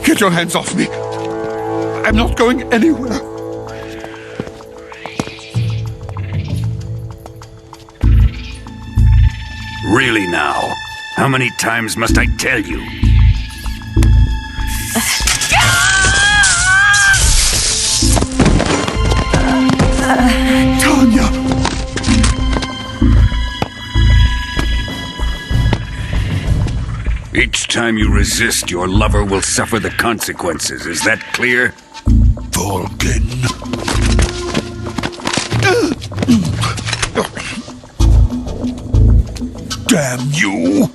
Get your hands off me. I'm not going anywhere. Really now? How many times must I tell you? Tanya! Each time you resist, your lover will suffer the consequences. Is that clear? Vulcan. Damn you!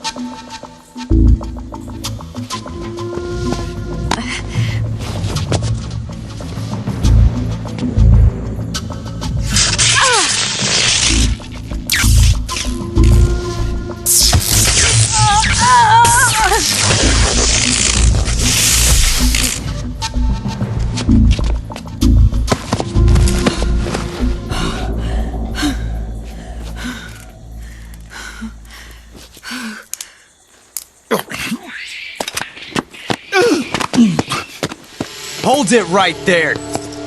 Hold it right there,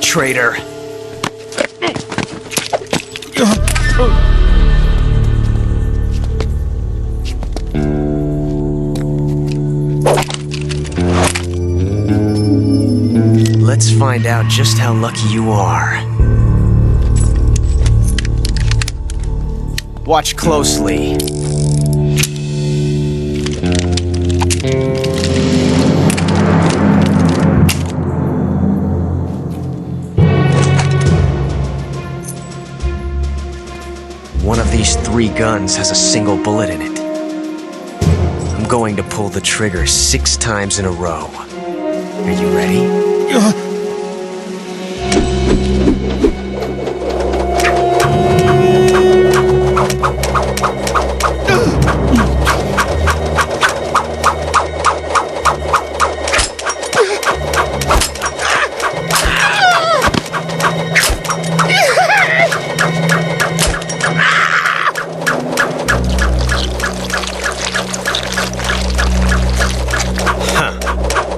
traitor. Let's find out just how lucky you are. Watch closely. One of these 3 guns has a single bullet in it. I'm going to pull the trigger 6 times in a row. Are you ready?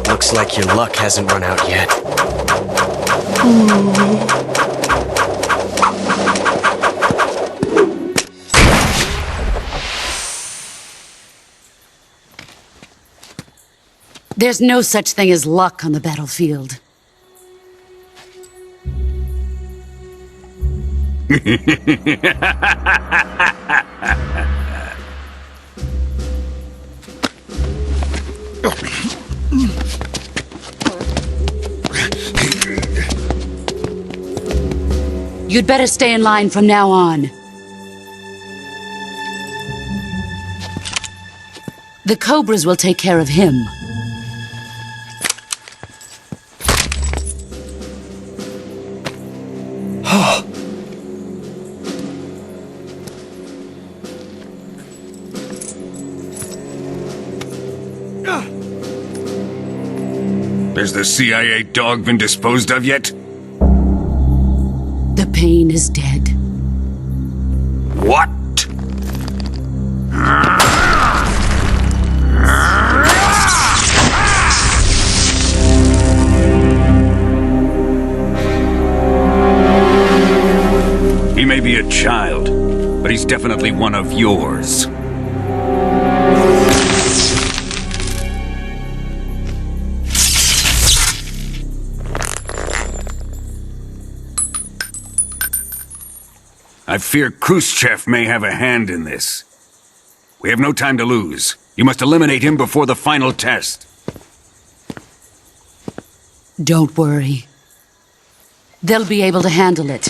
Looks like your luck hasn't run out yet. There's no such thing as luck on the battlefield. You'd better stay in line from now on. The Cobras will take care of him. Has the CIA dog been disposed of yet? The pain is dead. What? He may be a child, but he's definitely one of yours. I fear Khrushchev may have a hand in this. We have no time to lose. You must eliminate him before the final test. Don't worry. They'll be able to handle it.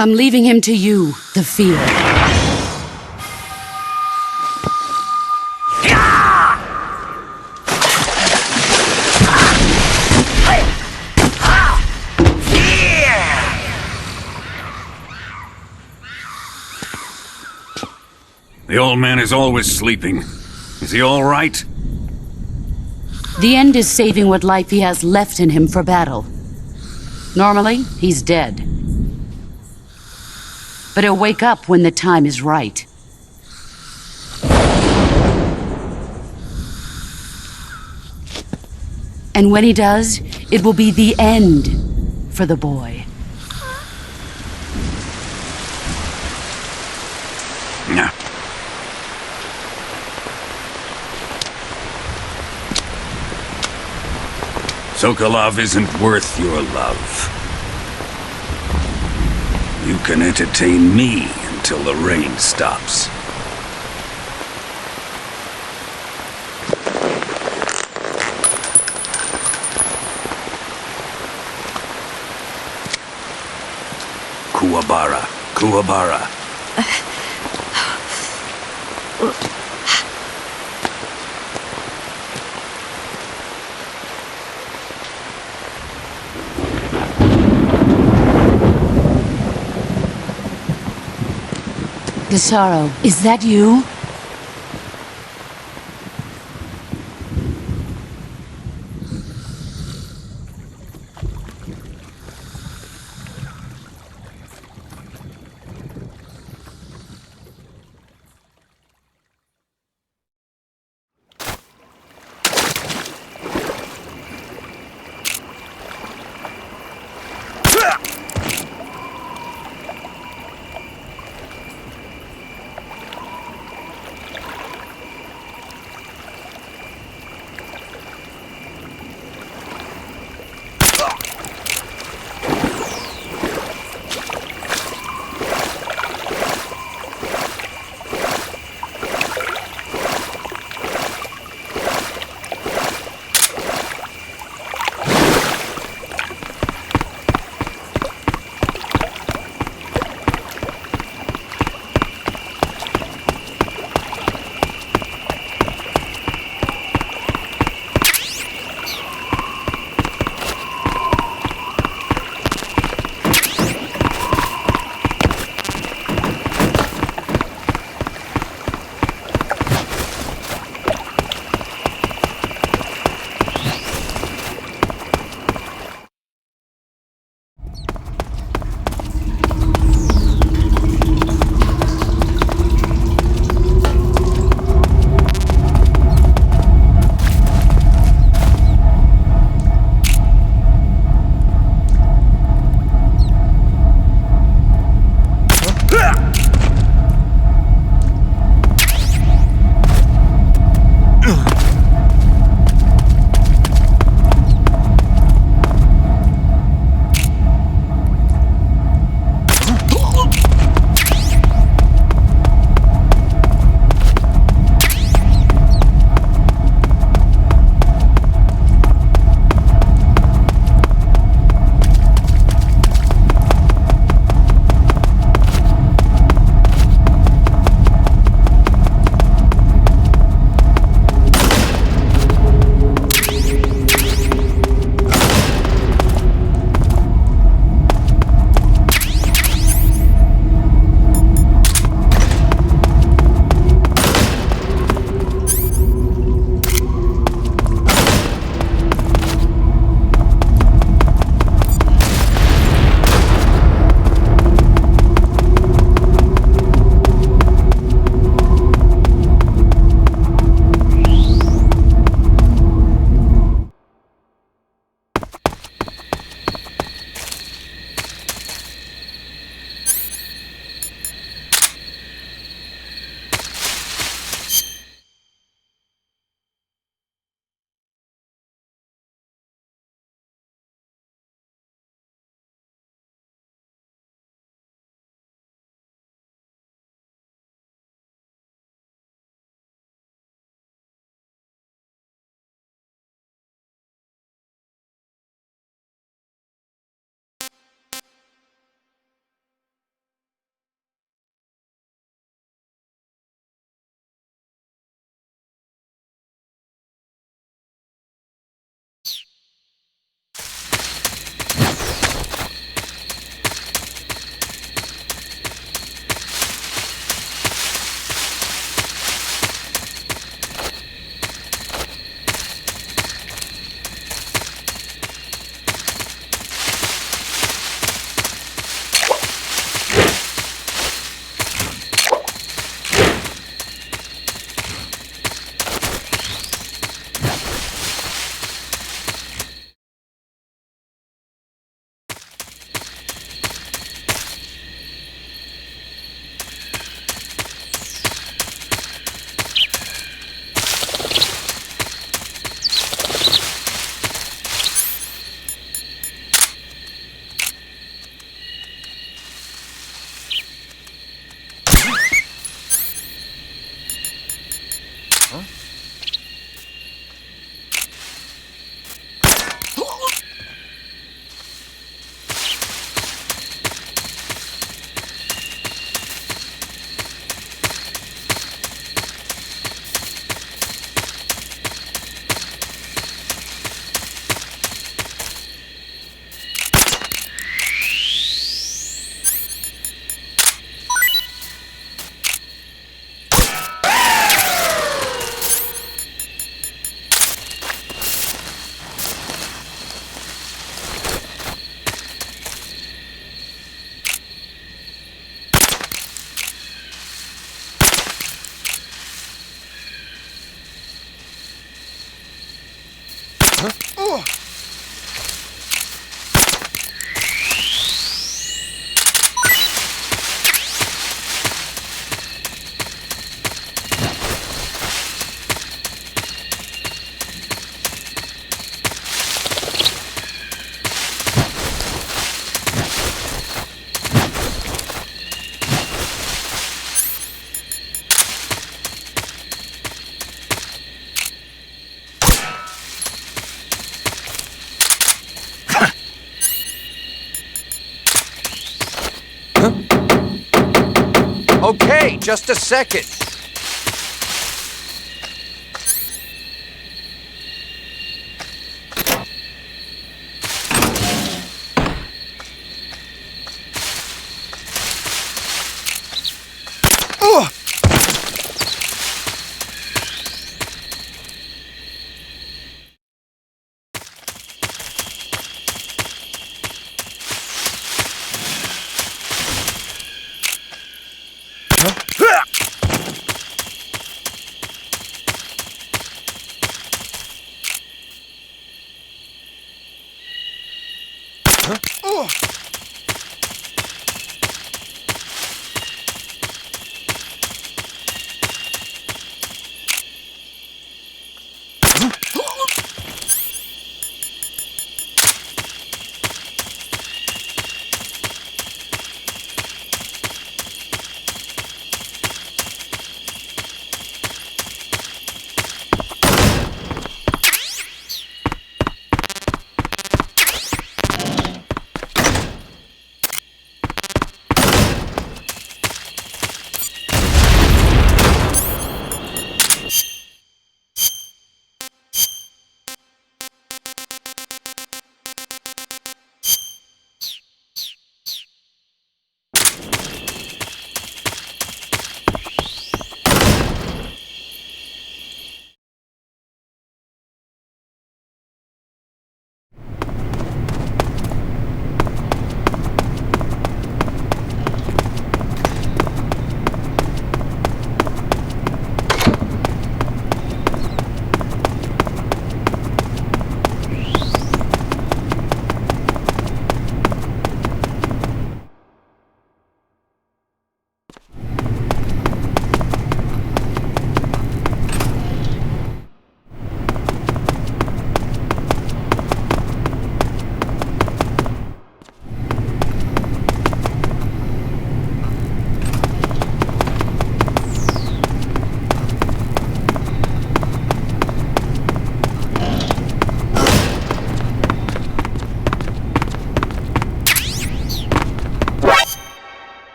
I'm leaving him to you, the field. The old man is always sleeping. Is he all right? The end is saving what life he has left in him for battle. Normally, he's dead. But he'll wake up when the time is right. And when he does, it will be the end for the boy. No. Sokolov isn't worth your love. You can entertain me until the rain stops. Kuwabara, Kuwabara. Gisaro, is that you? Okay, just a second.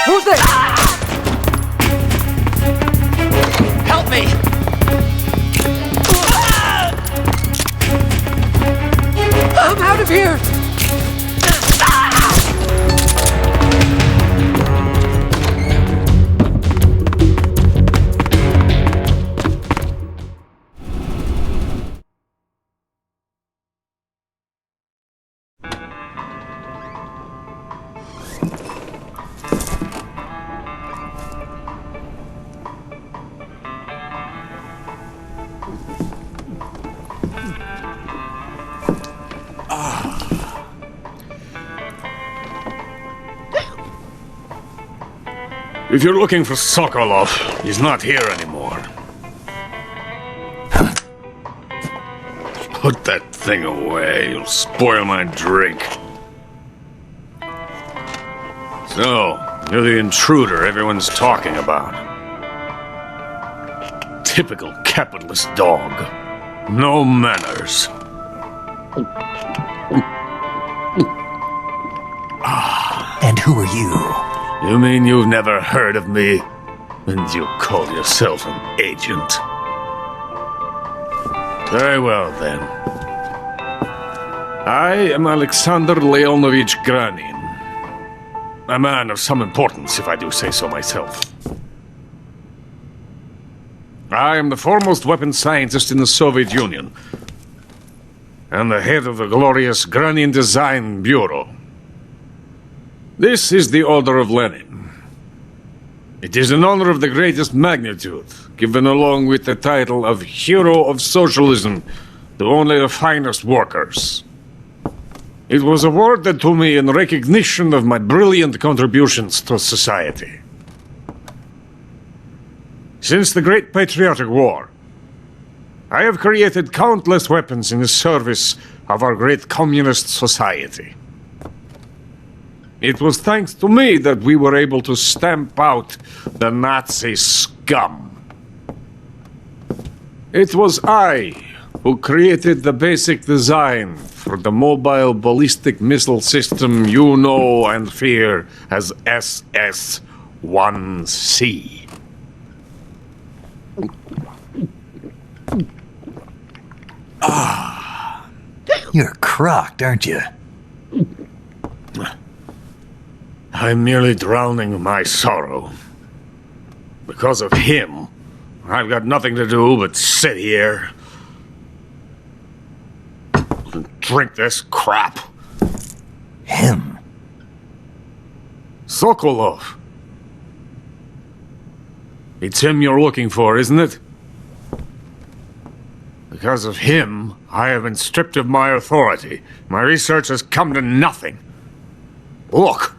Who's there? Help me! I'm out of here! If you're looking for Sokolov, he's not here anymore. Put that thing away. You'll spoil my drink. So, you're the intruder everyone's talking about. Typical capitalist dog. No manners. And who are you? You mean you've never heard of me? And you call yourself an agent? Very well, then. I am Alexander Leonovich Granin. A man of some importance, if I do say so myself. I am the foremost weapons scientist in the Soviet Union, and the head of the glorious Granin Design Bureau. This is the Order of Lenin. It is an honor of the greatest magnitude, given along with the title of Hero of Socialism to only the finest workers. It was awarded to me in recognition of my brilliant contributions to society. Since the Great Patriotic War, I have created countless weapons in the service of our great communist society. It was thanks to me that we were able to stamp out the Nazi scum. It was I who created the basic design for the mobile ballistic missile system you know and fear as SS-1C. You're crocked, aren't you? I'm merely drowning my sorrow. Because of him, I've got nothing to do but sit here and drink this crap. Him? Sokolov. It's him you're looking for, isn't it? Because of him, I have been stripped of my authority. My research has come to nothing. Look.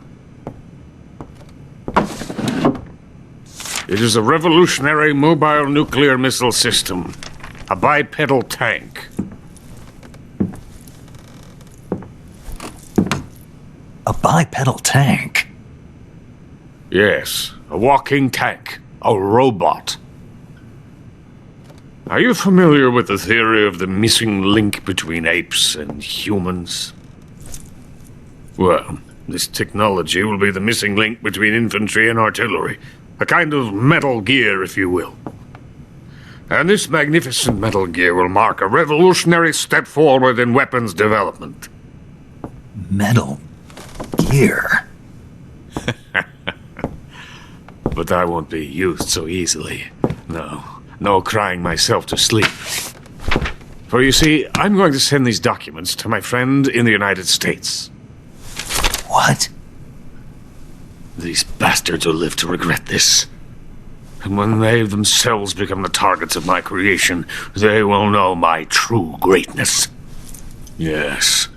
It is a revolutionary mobile nuclear missile system. A bipedal tank. A bipedal tank? Yes, a walking tank. A robot. Are you familiar with the theory of the missing link between apes and humans? Well, this technology will be the missing link between infantry and artillery. A kind of Metal Gear, if you will. And this magnificent Metal Gear will mark a revolutionary step forward in weapons development. Metal Gear? But I won't be used so easily. No crying myself to sleep. For you see, I'm going to send these documents to my friend in the United States. What? These bastards will live to regret this. And when they themselves become the targets of my creation, they will know my true greatness. Yes,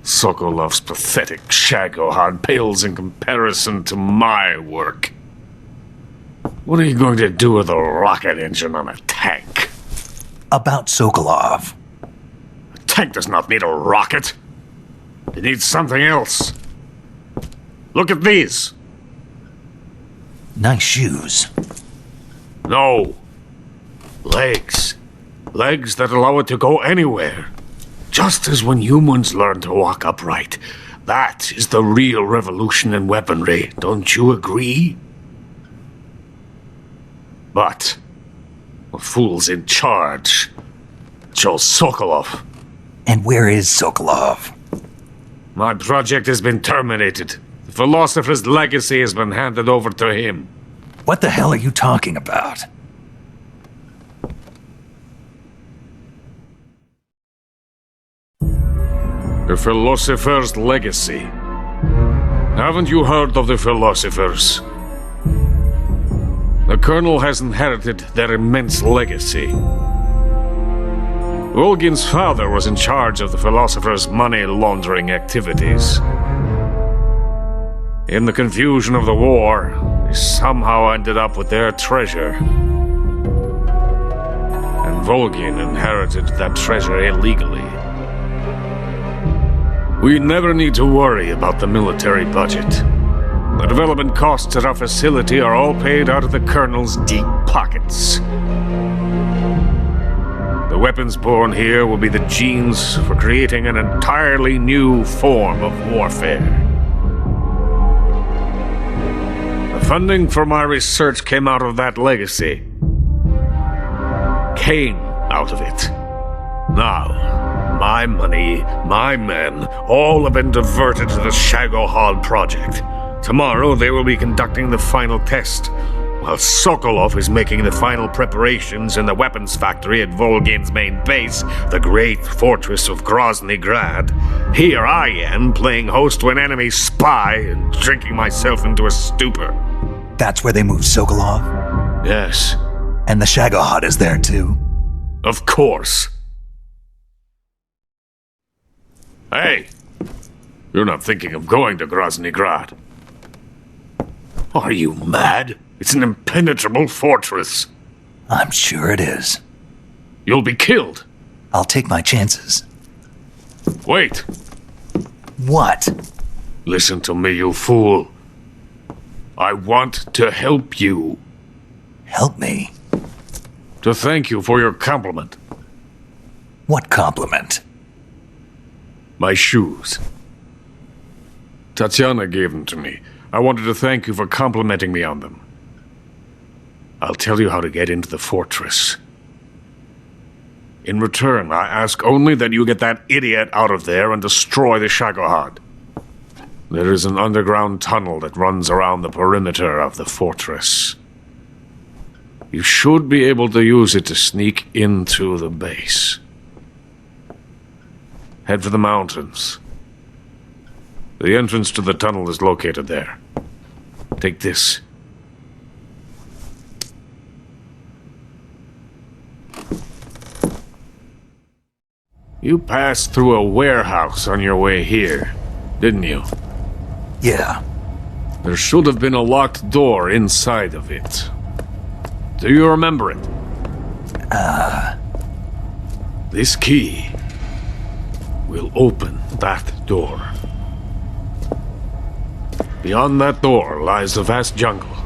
Sokolov's pathetic shagohod pales in comparison to my work. What are you going to do with a rocket engine on a tank? About Sokolov. A tank does not need a rocket. It needs something else. Look at these. Nice shoes. No. Legs. Legs that allow it to go anywhere. Just as when humans learn to walk upright. That is the real revolution in weaponry. Don't you agree? But the fool's in charge. Joe Sokolov. And where is Sokolov? My project has been terminated. The philosopher's legacy has been handed over to him. What the hell are you talking about? The philosopher's legacy. Haven't you heard of the philosophers? The Colonel has inherited their immense legacy. Volgin's father was in charge of the philosophers' money laundering activities. In the confusion of the war, they somehow ended up with their treasure. And Volgin inherited that treasure illegally. We never need to worry about the military budget. The development costs at our facility are all paid out of the Colonel's deep pockets. The weapons born here will be the genes for creating an entirely new form of warfare. The funding for my research came out of that legacy. Came out of it. Now, My money, my men, all have been diverted to the Shagohod project. Tomorrow they will be conducting the final test, while Sokolov is making the final preparations in the weapons factory at Volgin's main base, the great fortress of Grozny Grad. Here I am, playing host to an enemy spy and drinking myself into a stupor. That's where they moved Sokolov? Yes. And the Shagohod is there too? Of course. Hey! You're not thinking of going to Grozny Grad. Are you mad? It's an impenetrable fortress. I'm sure it is. You'll be killed. I'll take my chances. Wait. What? Listen to me, you fool. I want to help you. Help me? To thank you for your compliment. What compliment? My shoes. Tatiana gave them to me. I wanted to thank you for complimenting me on them. I'll tell you how to get into the fortress. In return, I ask only that you get that idiot out of there and destroy the Shagohod. There is an underground tunnel that runs around the perimeter of the fortress. You should be able to use it to sneak into the base. Head for the mountains. The entrance to the tunnel is located there. Take this. You passed through a warehouse on your way here, didn't you? Yeah. There should have been a locked door inside of it. Do you remember it? This key will open that door. Beyond that door lies a vast jungle.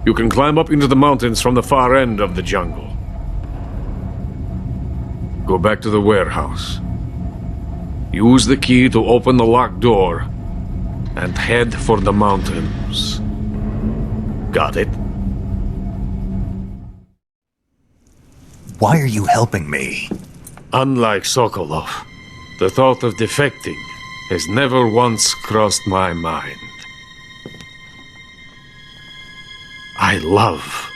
You can climb up into the mountains from the far end of the jungle. Go back to the warehouse. Use the key to open the locked door and head for the mountains. Got it? Why are you helping me? Unlike Sokolov, the thought of defecting has never once crossed my mind. I love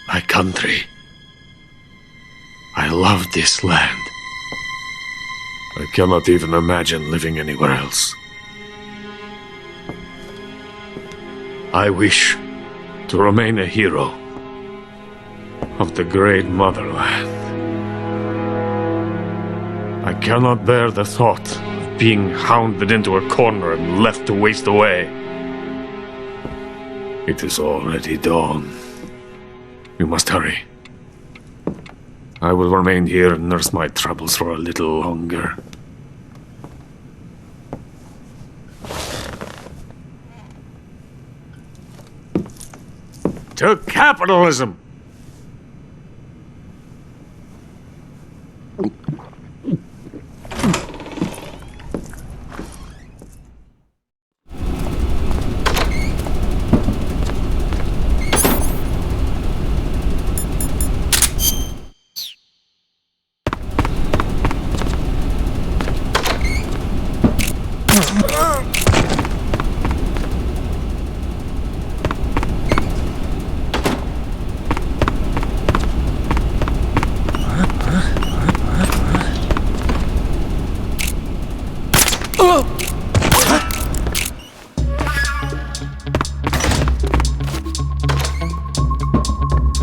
my country. I love this land. I cannot even imagine living anywhere else. I wish to remain a hero of the great motherland. I cannot bear the thought of being hounded into a corner and left to waste away. It is already dawn. You must hurry. I will remain here and nurse my troubles for a little longer. To capitalism!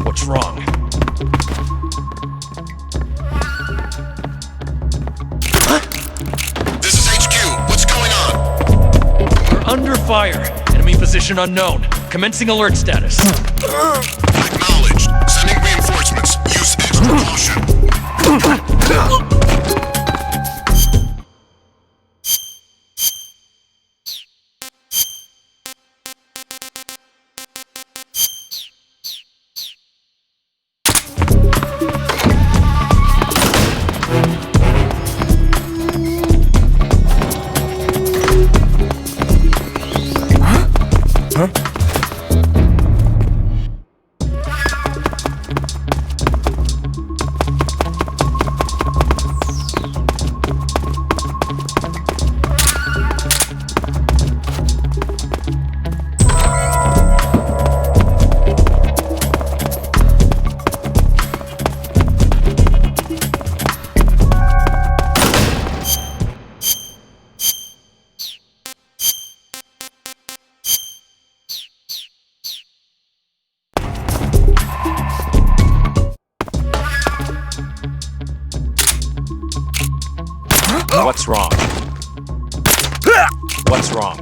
What's wrong? This is HQ. What's going on? We're under fire. Enemy position unknown. Commencing alert status. Acknowledged. Sending reinforcements. Use extra caution. What's wrong? What's wrong?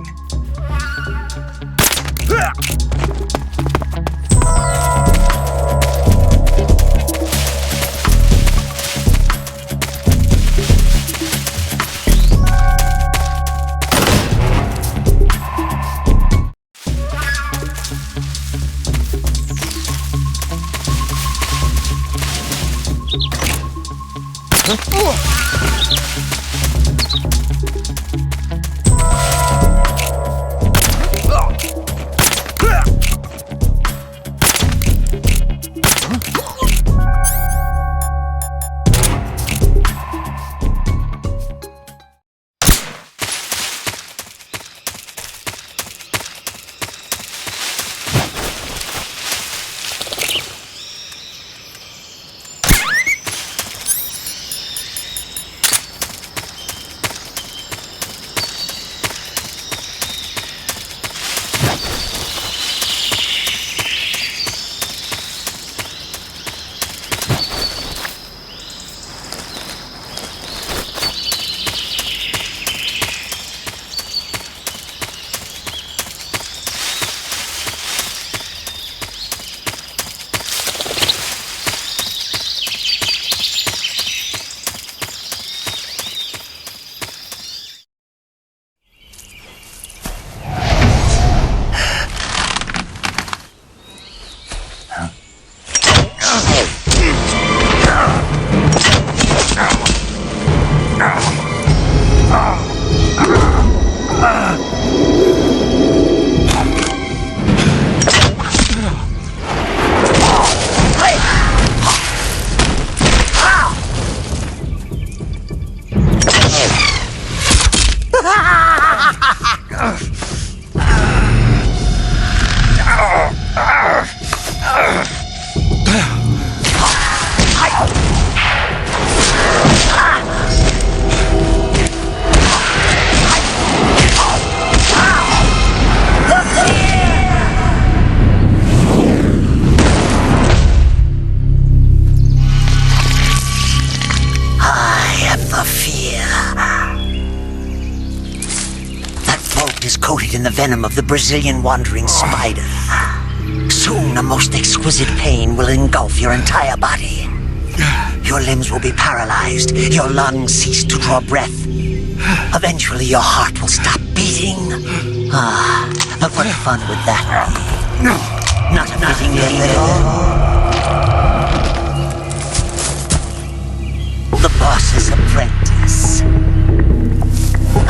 Coated in the venom of the Brazilian wandering spider. Soon a most exquisite pain will engulf your entire body. Your limbs will be paralyzed, your lungs cease to draw breath. Eventually your heart will stop beating. But what fun would that be? Not a fitting end at all. The boss's apprentice.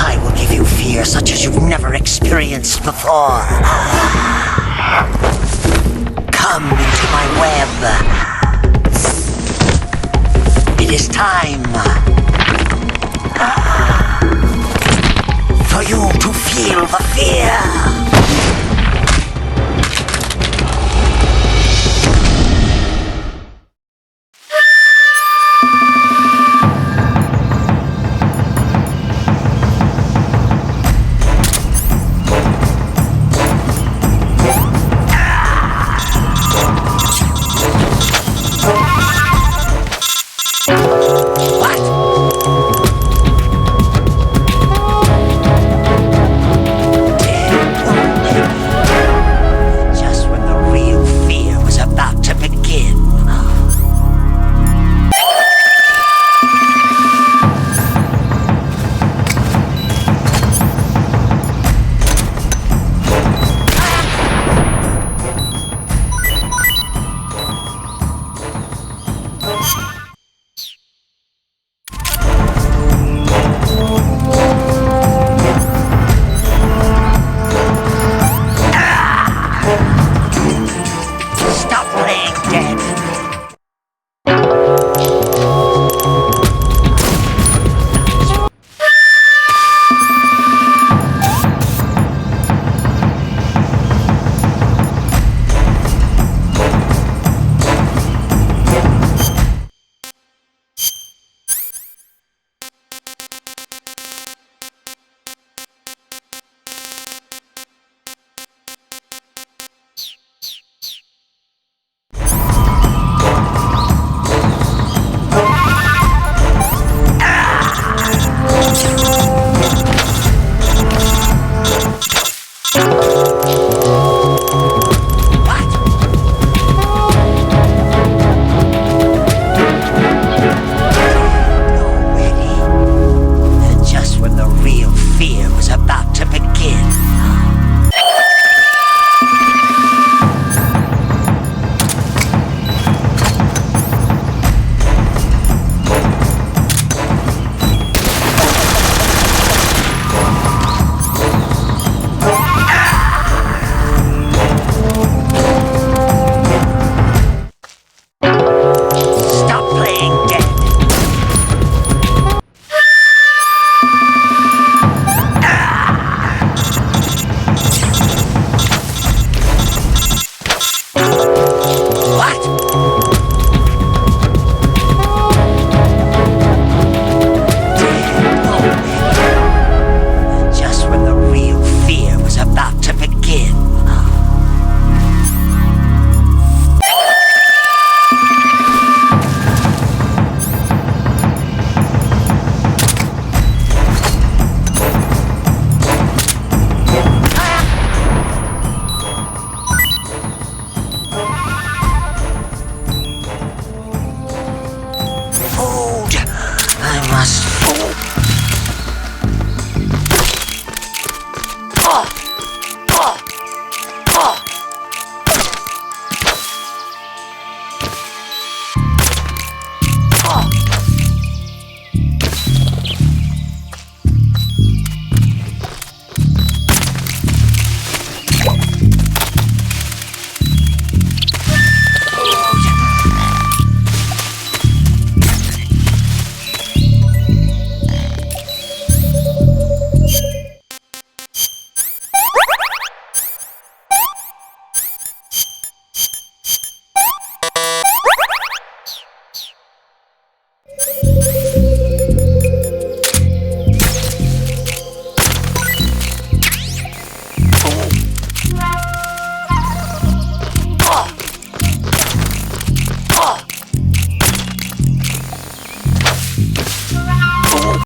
I will give you fear such as you've never experienced before. Come into my web. It is time for you to feel the fear.